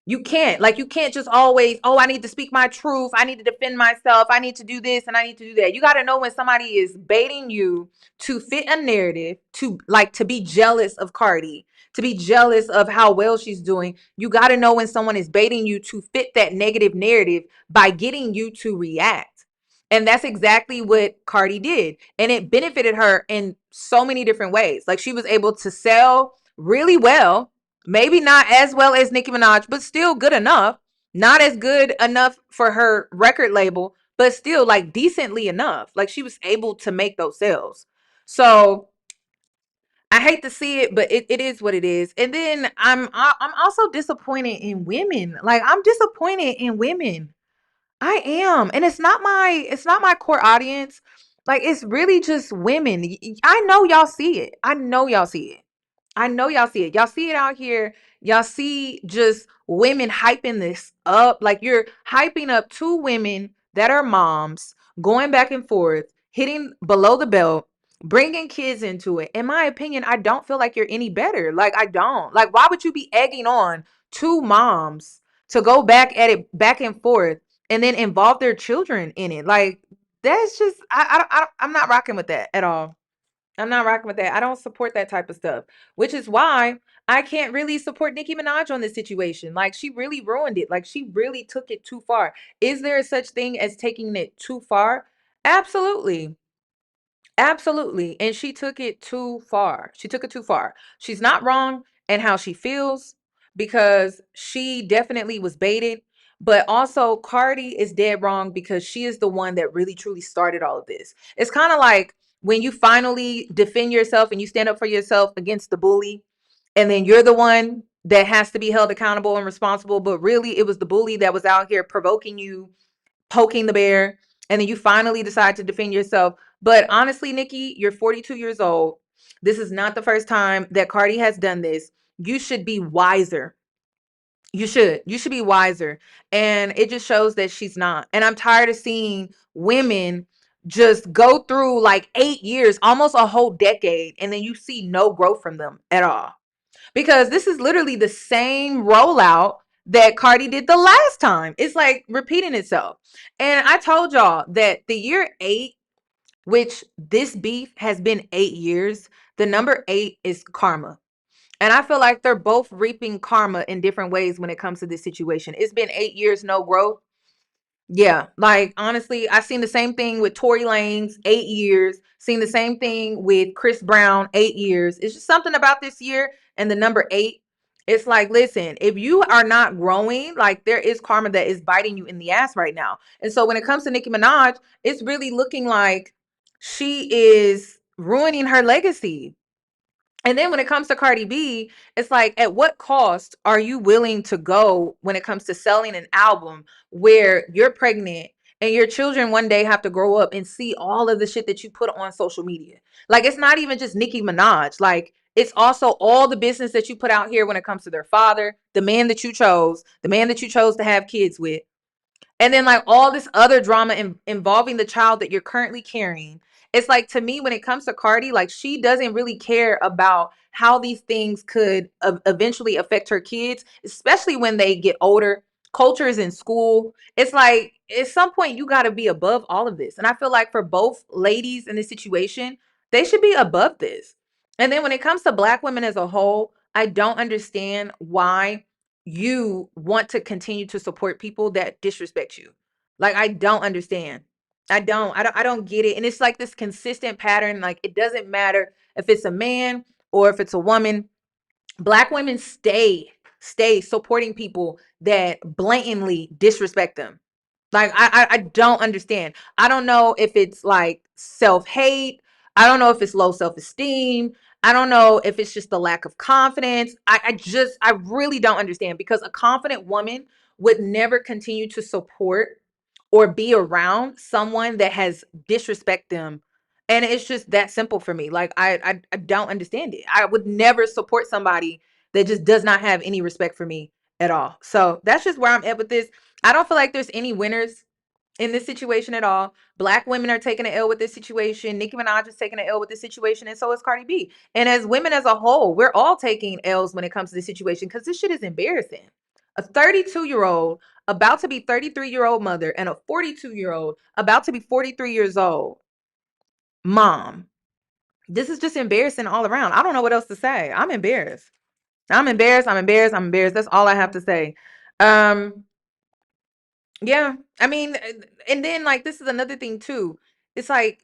You can't. Like, you can't just always, oh, I need to speak my truth. I need to defend myself. I need to do this and I need to do that. You got to know when somebody is baiting you to fit a narrative, to be jealous of Cardi, to be jealous of how well she's doing. You got to know when someone is baiting you to fit that negative narrative by getting you to react. And that's exactly what Cardi did. And it benefited her in so many different ways. Like, she was able to sell really well. Maybe not as well as Nicki Minaj, but still good enough. Not as good enough for her record label, but still, like, decently enough. Like, she was able to make those sales. So I hate to see it, but it is what it is. And then I'm also disappointed in women. Like, I'm disappointed in women. I am. And it's not my core audience. Like, it's really just women. I know y'all see it. I know y'all see it. Y'all see it out here. Y'all see just women hyping this up. Like, you're hyping up 2 women that are moms, going back and forth, hitting below the belt, bringing kids into it, in my opinion, I don't feel like you're any better. Like, I don't. Like, why would you be egging on two moms to go back at it, back and forth, and then involve their children in it? Like, that's just, I'm not rocking with that at all. I'm not rocking with that. I don't support that type of stuff, which is why I can't really support Nicki Minaj on this situation. Like, she really ruined it. Like, she really took it too far. Is there a such thing as taking it too far? Absolutely. Absolutely. And she took it too far. She took it too far. She's not wrong in how she feels because she definitely was baited. But also, Cardi is dead wrong because she is the one that really truly started all of this. It's kind of like when you finally defend yourself and you stand up for yourself against the bully, and then you're the one that has to be held accountable and responsible. But really, it was the bully that was out here provoking you, poking the bear, and then you finally decide to defend yourself. But honestly, Nicki, you're 42 years old. This is not the first time that Cardi has done this. You should be wiser. You should be wiser. And it just shows that she's not. And I'm tired of seeing women just go through like 8 years, almost a whole decade, and then you see no growth from them at all. Because this is literally the same rollout that Cardi did the last time. It's like repeating itself. And I told y'all that the year 8, which this beef has been 8 years, the number 8 is karma. And I feel like they're both reaping karma in different ways when it comes to this situation. It's been 8 years, no growth. Yeah, like honestly, I've seen the same thing with Tory Lanez, 8 years. Seen the same thing with Chris Brown, 8 years. It's just something about this year and the number 8. It's like, listen, if you are not growing, like there is karma that is biting you in the ass right now. And so when it comes to Nicki Minaj, it's really looking like she is ruining her legacy. And then when it comes to Cardi B, it's like, at what cost are you willing to go when it comes to selling an album where you're pregnant and your children one day have to grow up and see all of the shit that you put on social media? Like, it's not even just Nicki Minaj. Like, it's also all the business that you put out here when it comes to their father, the man that you chose to have kids with. And then like all this other drama involving the child that you're currently carrying. It's like, to me, when it comes to Cardi, like she doesn't really care about how these things could eventually affect her kids, especially when they get older. Culture is in school. It's like at some point you got to be above all of this. And I feel like for both ladies in this situation, they should be above this. And then when it comes to Black women as a whole, I don't understand why you want to continue to support people that disrespect you. Like, I don't understand. I don't get it. And it's like this consistent pattern. Like, it doesn't matter if it's a man or if it's a woman. Black women stay supporting people that blatantly disrespect them. Like, I don't understand. I don't know if it's like self-hate. I don't know if it's low self-esteem. I don't know if it's just the lack of confidence. I really don't understand, because a confident woman would never continue to support or be around someone that has disrespect them. And it's just that simple for me. Like, I don't understand it. I would never support somebody that just does not have any respect for me at all. So that's just where I'm at with this. I don't feel like there's any winners in this situation at all. Black women are taking an L with this situation. Nicki Minaj is taking an L with this situation, and so is Cardi B. And as women as a whole, we're all taking L's when it comes to this situation, because this shit is embarrassing. A 32-year-old about to be 33-year-old mother and a 42-year-old about to be 43 years old mom. This is just embarrassing all around. I don't know what else to say. I'm embarrassed. I'm embarrassed. That's all I have to say. Yeah, I mean, and then like this is another thing too. It's like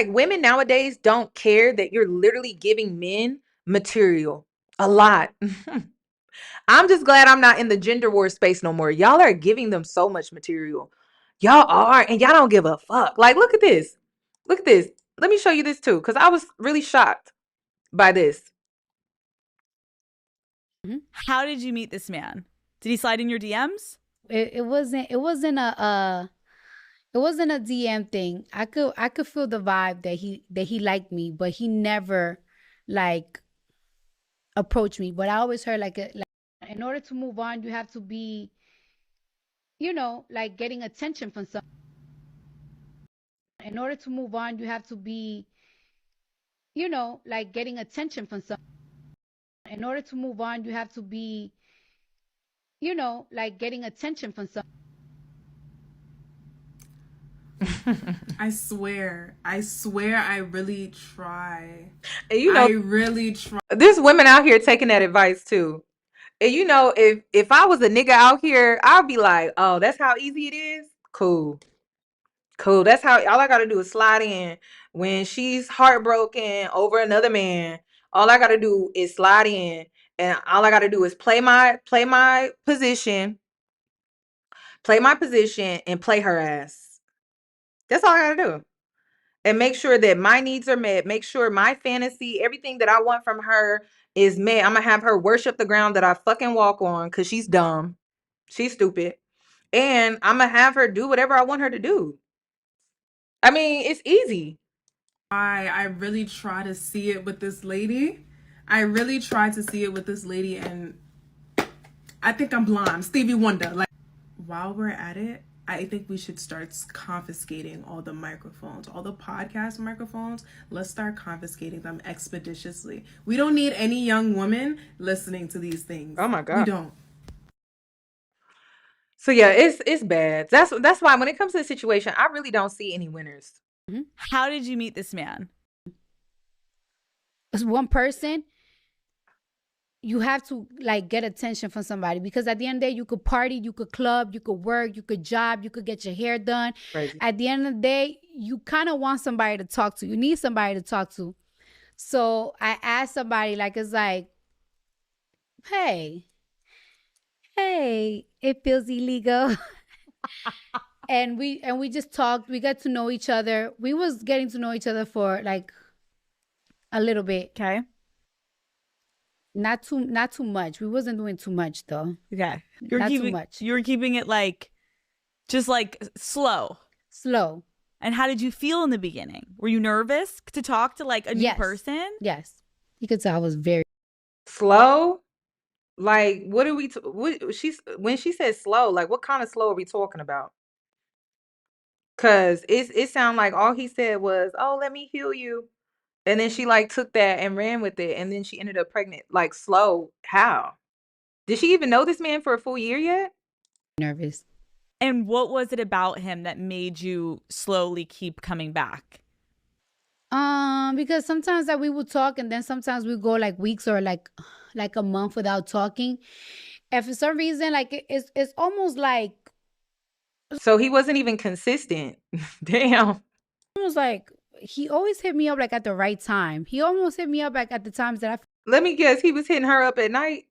women nowadays don't care that you're literally giving men material a lot. I'm just glad I'm not in the gender war space no more. Y'all are giving them so much material. Y'all are, and y'all don't give a fuck. Like, look at this. Look at this. Let me show you this too, because I was really shocked by this. How did you meet this man? Did he slide in your DMs? It wasn't a DM thing. I could feel the vibe that he liked me, but he never like approached me. But I always heard like in order to move on, you have to be, like getting attention from someone. In order to move on, you have to be, you know, like getting attention from someone. In order to move on, you have to be, you know, like getting attention from someone. I swear, I really try. And you know, I really try. There's women out here taking that advice too. And you know, if I was a nigga out here, I'd be like, oh, that's how easy it is. Cool. That's how all I gotta do is slide in when she's heartbroken over another man. All I gotta do is slide in, and all I gotta do is play my position, and play her ass. That's all I gotta do. And make sure that my needs are met. Make sure my fantasy, everything that I want from her is met. I'm gonna have her worship the ground that I fucking walk on because she's dumb. She's stupid. And I'm gonna have her do whatever I want her to do. I mean, it's easy. I really try to see it with this lady. And I think I'm blind. Stevie Wonder. Like, while we're at it, I think we should start confiscating all the microphones, all the podcast microphones. Let's start confiscating them expeditiously. We don't need any young woman listening to these things. Oh my God. We don't. So yeah, it's bad. That's why when it comes to the situation, I really don't see any winners. How did you meet this man? As one person, you have to like get attention from somebody, because at the end of the day, you could party, you could club, you could work, you could job, you could get your hair done. Crazy. At the end of the day, you kind of want somebody to talk to. You need somebody to talk to. So I asked somebody, like, it's like, hey, it feels illegal. and we just talked. We got to know each other. We was getting to know each other for like a little bit. Okay. Not too much. We wasn't doing too much though. Okay. Too much. You were keeping it like just like slow. And how did you feel in the beginning? Were you nervous to talk to like a new person? Yes. You could tell I was very slow. Like, what are we? When she said slow, like, what kind of slow are we talking about? Cause it sounded like all he said was, "Oh, let me heal you," and then she like took that and ran with it, and then she ended up pregnant. Like, slow? How? Did she even know this man for a full year yet? Nervous. And what was it about him that made you slowly keep coming back? Because sometimes that we would talk, and then sometimes we go like weeks or like a month without talking. And for some reason, like it's almost like. So he wasn't even consistent. Damn. It was like he always hit me up like at the right time. He almost hit me up like at the times that I. Let me guess, he was hitting her up at night.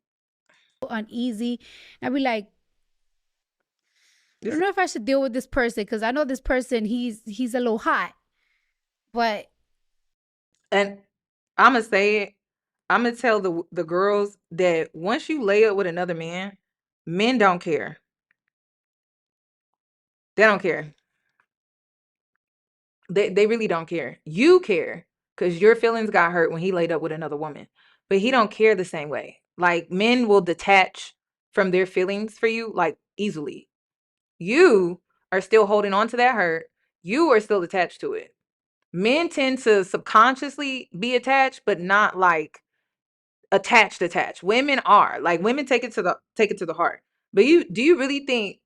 Uneasy. I'd be like, I don't know if I should deal with this person, because I know this person, he's a little hot. But. And I'm going to say it. I'm going to tell the girls that once you lay up with another man, men don't care. They don't care. They really don't care. You care because your feelings got hurt when he laid up with another woman. But he don't care the same way. Like, men will detach from their feelings for you, like, easily. You are still holding on to that hurt. You are still attached to it. Men tend to subconsciously be attached, but not like attached. Women are like, women take it to the heart. But do you really think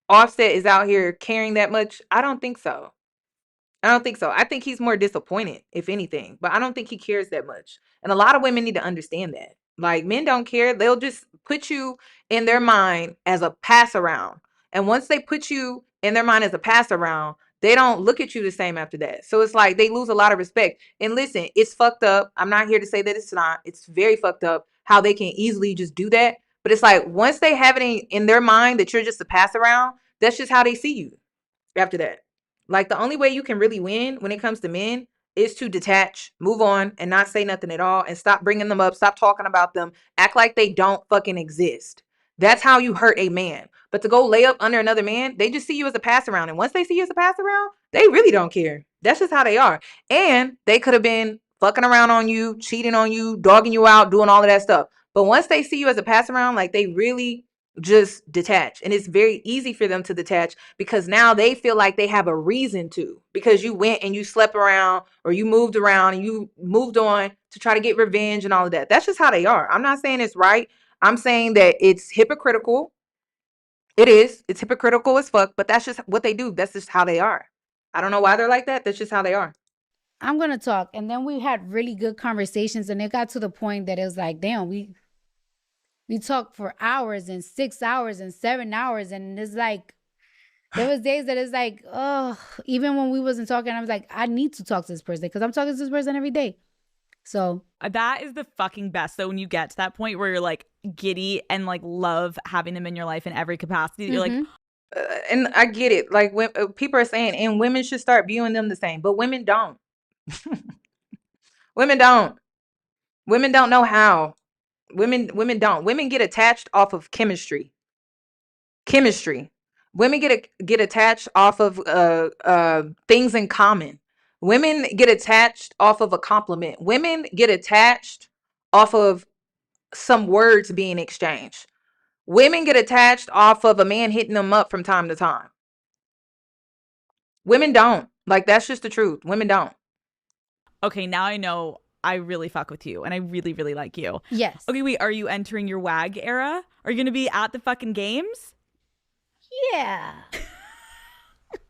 Offset is out here caring that much? I don't think so. I think he's more disappointed, if anything, but I don't think he cares that much. And a lot of women need to understand that. Like, men don't care. They'll just put you in their mind as a pass around. And once they put you in their mind as a pass around, they don't look at you the same after that. So it's like they lose a lot of respect. And listen, it's fucked up. I'm not here to say that it's not. It's very fucked up how they can easily just do that. But it's like, once they have it in their mind that you're just a pass around, that's just how they see you after that. Like, the only way you can really win when it comes to men is to detach, move on, and not say nothing at all, and stop bringing them up, stop talking about them, act like they don't fucking exist. That's how you hurt a man. But to go lay up under another man, they just see you as a pass around. And once they see you as a pass around, they really don't care. That's just how they are. And they could have been fucking around on you, cheating on you, dogging you out, doing all of that stuff. But once they see you as a pass around, like, they really just detach. And it's very easy for them to detach because now they feel like they have a reason to, because you went and you slept around or you moved around and you moved on to try to get revenge and all of that. That's just how they are. I'm not saying it's right. I'm saying that it's hypocritical. It is. It's hypocritical as fuck, but that's just what they do. That's just how they are. I don't know why they're like that. That's just how they are. I'm gonna talk. And then we had really good conversations, and it got to the point that it was like, damn, we talked for hours and 6 hours and 7 hours, and it's like there was days that it's like, oh, even when we wasn't talking, I was like, I need to talk to this person because I'm talking to this person every day. So that is the fucking best though, when you get to that point where you're like giddy and like love having them in your life in every capacity. You're like, and I get it. Like when people are saying, and women should start viewing them the same, but women don't. Women don't. Women don't know how. Women don't. Women get attached off of chemistry. Women get attached off of things in common. Women get attached off of a compliment. Women get attached off of some words being exchanged. Women get attached off of a man hitting them up from time to time. Women don't. Like, that's just the truth. Women don't. okay, now I know I really fuck with you and I really, really like you. Yes. Okay, wait, are you entering your WAG era? Are you going to be at the fucking games? Yeah.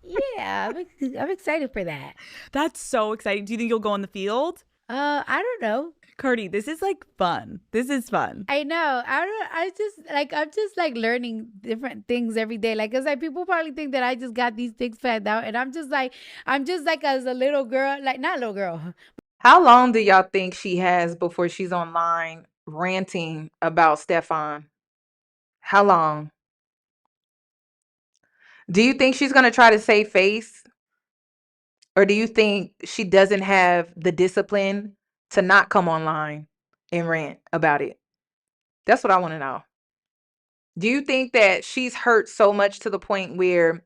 Yeah, I'm excited for that. That's so exciting. Do you think you'll go on the field? I don't know. Cardi, this is like fun. This is fun. I know. I'm just like learning different things every day. Like, cause like people probably think that I just got these things figured out, and I'm just like as a little girl, like not little girl. How long do y'all think she has before she's online ranting about Stefan? How long? Do you think she's gonna try to save face? Or do you think she doesn't have the discipline to not come online and rant about it? That's what I want to know. Do you think that she's hurt so much to the point where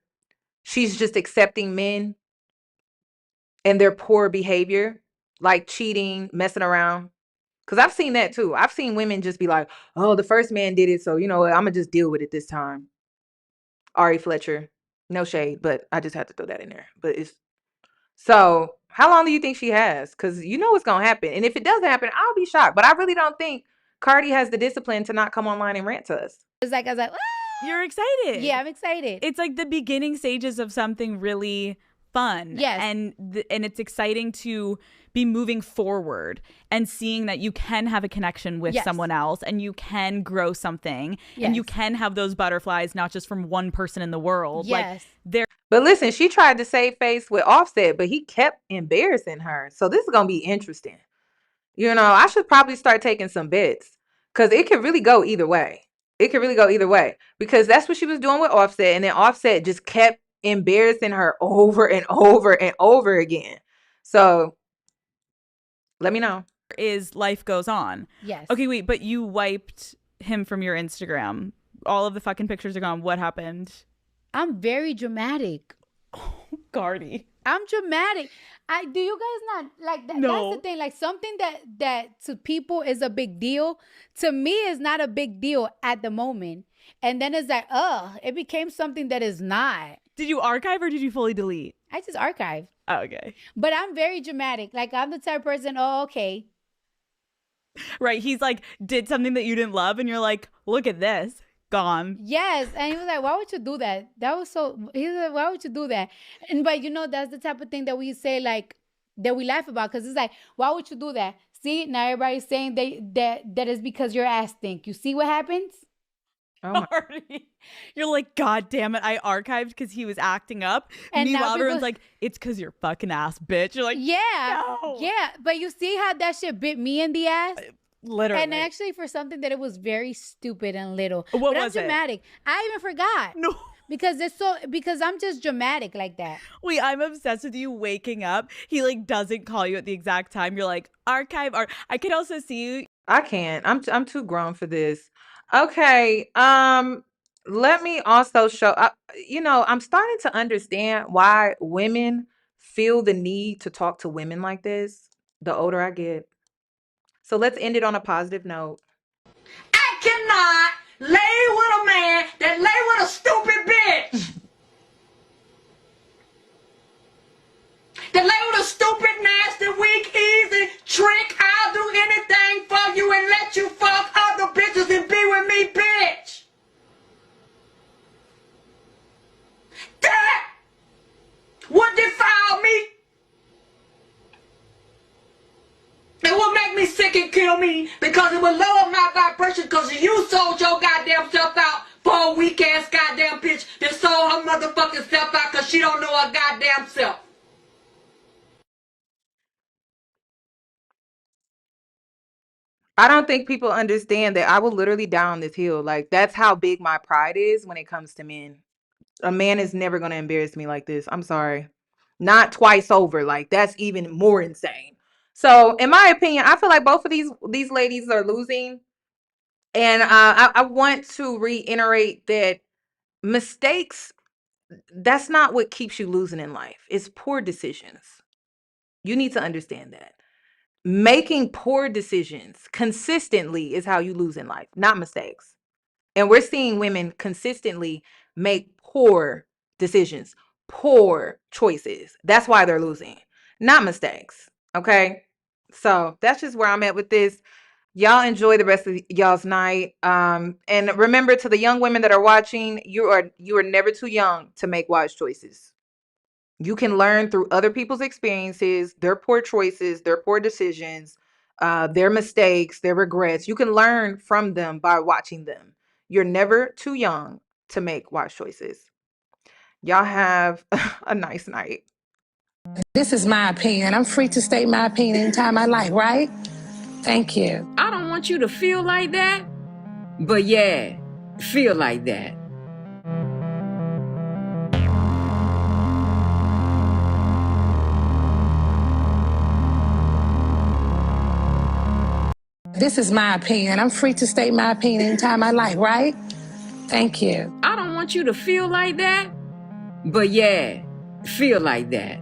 she's just accepting men and their poor behavior, like cheating, messing around? Because I've seen that too. I've seen women just be like, oh, the first man did it, so you know what, I'm going to just deal with it this time. Ari Fletcher. No shade, but I just had to throw that in there. But it's so how long do you think she has? Because you know what's going to happen. And if it doesn't happen, I'll be shocked. But I really don't think Cardi has the discipline to not come online and rant to us. It's like, I was like, you're excited. Yeah, I'm excited. It's like the beginning stages of something really fun. Yes. And it's exciting to be moving forward and seeing that you can have a connection with someone else and you can grow something and you can have those butterflies, not just from one person in the world. Yes. Like, but listen, she tried to save face with Offset, but he kept embarrassing her. So this is going to be interesting. You know, I should probably start taking some bets because it could really go either way. It could really go either way because that's what she was doing with Offset. And then Offset just kept embarrassing her over and over and over again. So let me know. Is life goes on. Yes. Okay, wait, but you wiped him from your Instagram. All of the fucking pictures are gone. What happened? I'm very dramatic. Oh, Cardi. I'm dramatic. Do you guys not like that? No. That's the thing. Like something that to people is a big deal. To me, is not a big deal at the moment. And then it's like, it became something that is not. Did you archive or did you fully delete? I just archived. Oh, okay. But I'm very dramatic. Like I'm the type of person, okay. Right. He's like, did something that you didn't love and you're like, look at this. Gone. Yes. And he was like, why would you do that? That was so, he was like, why would you do that? And but you know, that's the type of thing that we say, like, that we laugh about. Because it's like, why would you do that? See, now everybody's saying that is because your ass stink. You see what happens? Oh You're like, God damn it, I archived because he was acting up. And meanwhile, now everyone's like, it's because you're fucking ass, bitch. You're like, yeah. no. Yeah. But you see how that shit bit me in the ass? Literally. And actually for something that it was very stupid and little. What but was I'm dramatic. I even forgot. No. Because I'm just dramatic like that. Wait, I'm obsessed with you waking up. He like doesn't call you at the exact time. You're like, archive. I can also see you. I can't. I'm too grown for this. Okay. Let me also show. I'm starting to understand why women feel the need to talk to women like this. The older I get. So let's end it on a positive note. I cannot lay with a man that lay with a stupid bitch. That lay with a stupid, nasty, weak, easy trick. I'll do anything for you and let you fuck other bitches and be with me, bitch. That would defile me. It would make me sick and kill me because it would lower my vibration because you sold your goddamn self out for a weak ass goddamn bitch that sold her motherfucking self out because she don't know her goddamn self. I don't think people understand that I will literally die on this hill. Like, that's how big my pride is when it comes to men. A man is never going to embarrass me like this. I'm sorry. Not twice over. Like, that's even more insane. So, in my opinion, I feel like both of these ladies are losing. And I want to reiterate that mistakes, that's not what keeps you losing in life. It's poor decisions. You need to understand that. Making poor decisions consistently is how you lose in life, not mistakes. And we're seeing women consistently make poor decisions, poor choices. That's why they're losing, not mistakes. Okay. So that's just where I'm at with this. Y'all enjoy the rest of y'all's night. And remember, to the young women that are watching, you are never too young to make wise choices. You can learn through other people's experiences, their poor choices, their poor decisions, their mistakes, their regrets. You can learn from them by watching them. You're never too young to make wise choices. Y'all have a nice night. This is my opinion. I'm free to state my opinion anytime I like, right? Thank you. I don't want you to feel like that, but yeah, feel like that. This is my opinion. I'm free to state my opinion anytime I like, right? Thank you. I don't want you to feel like that, but yeah, feel like that.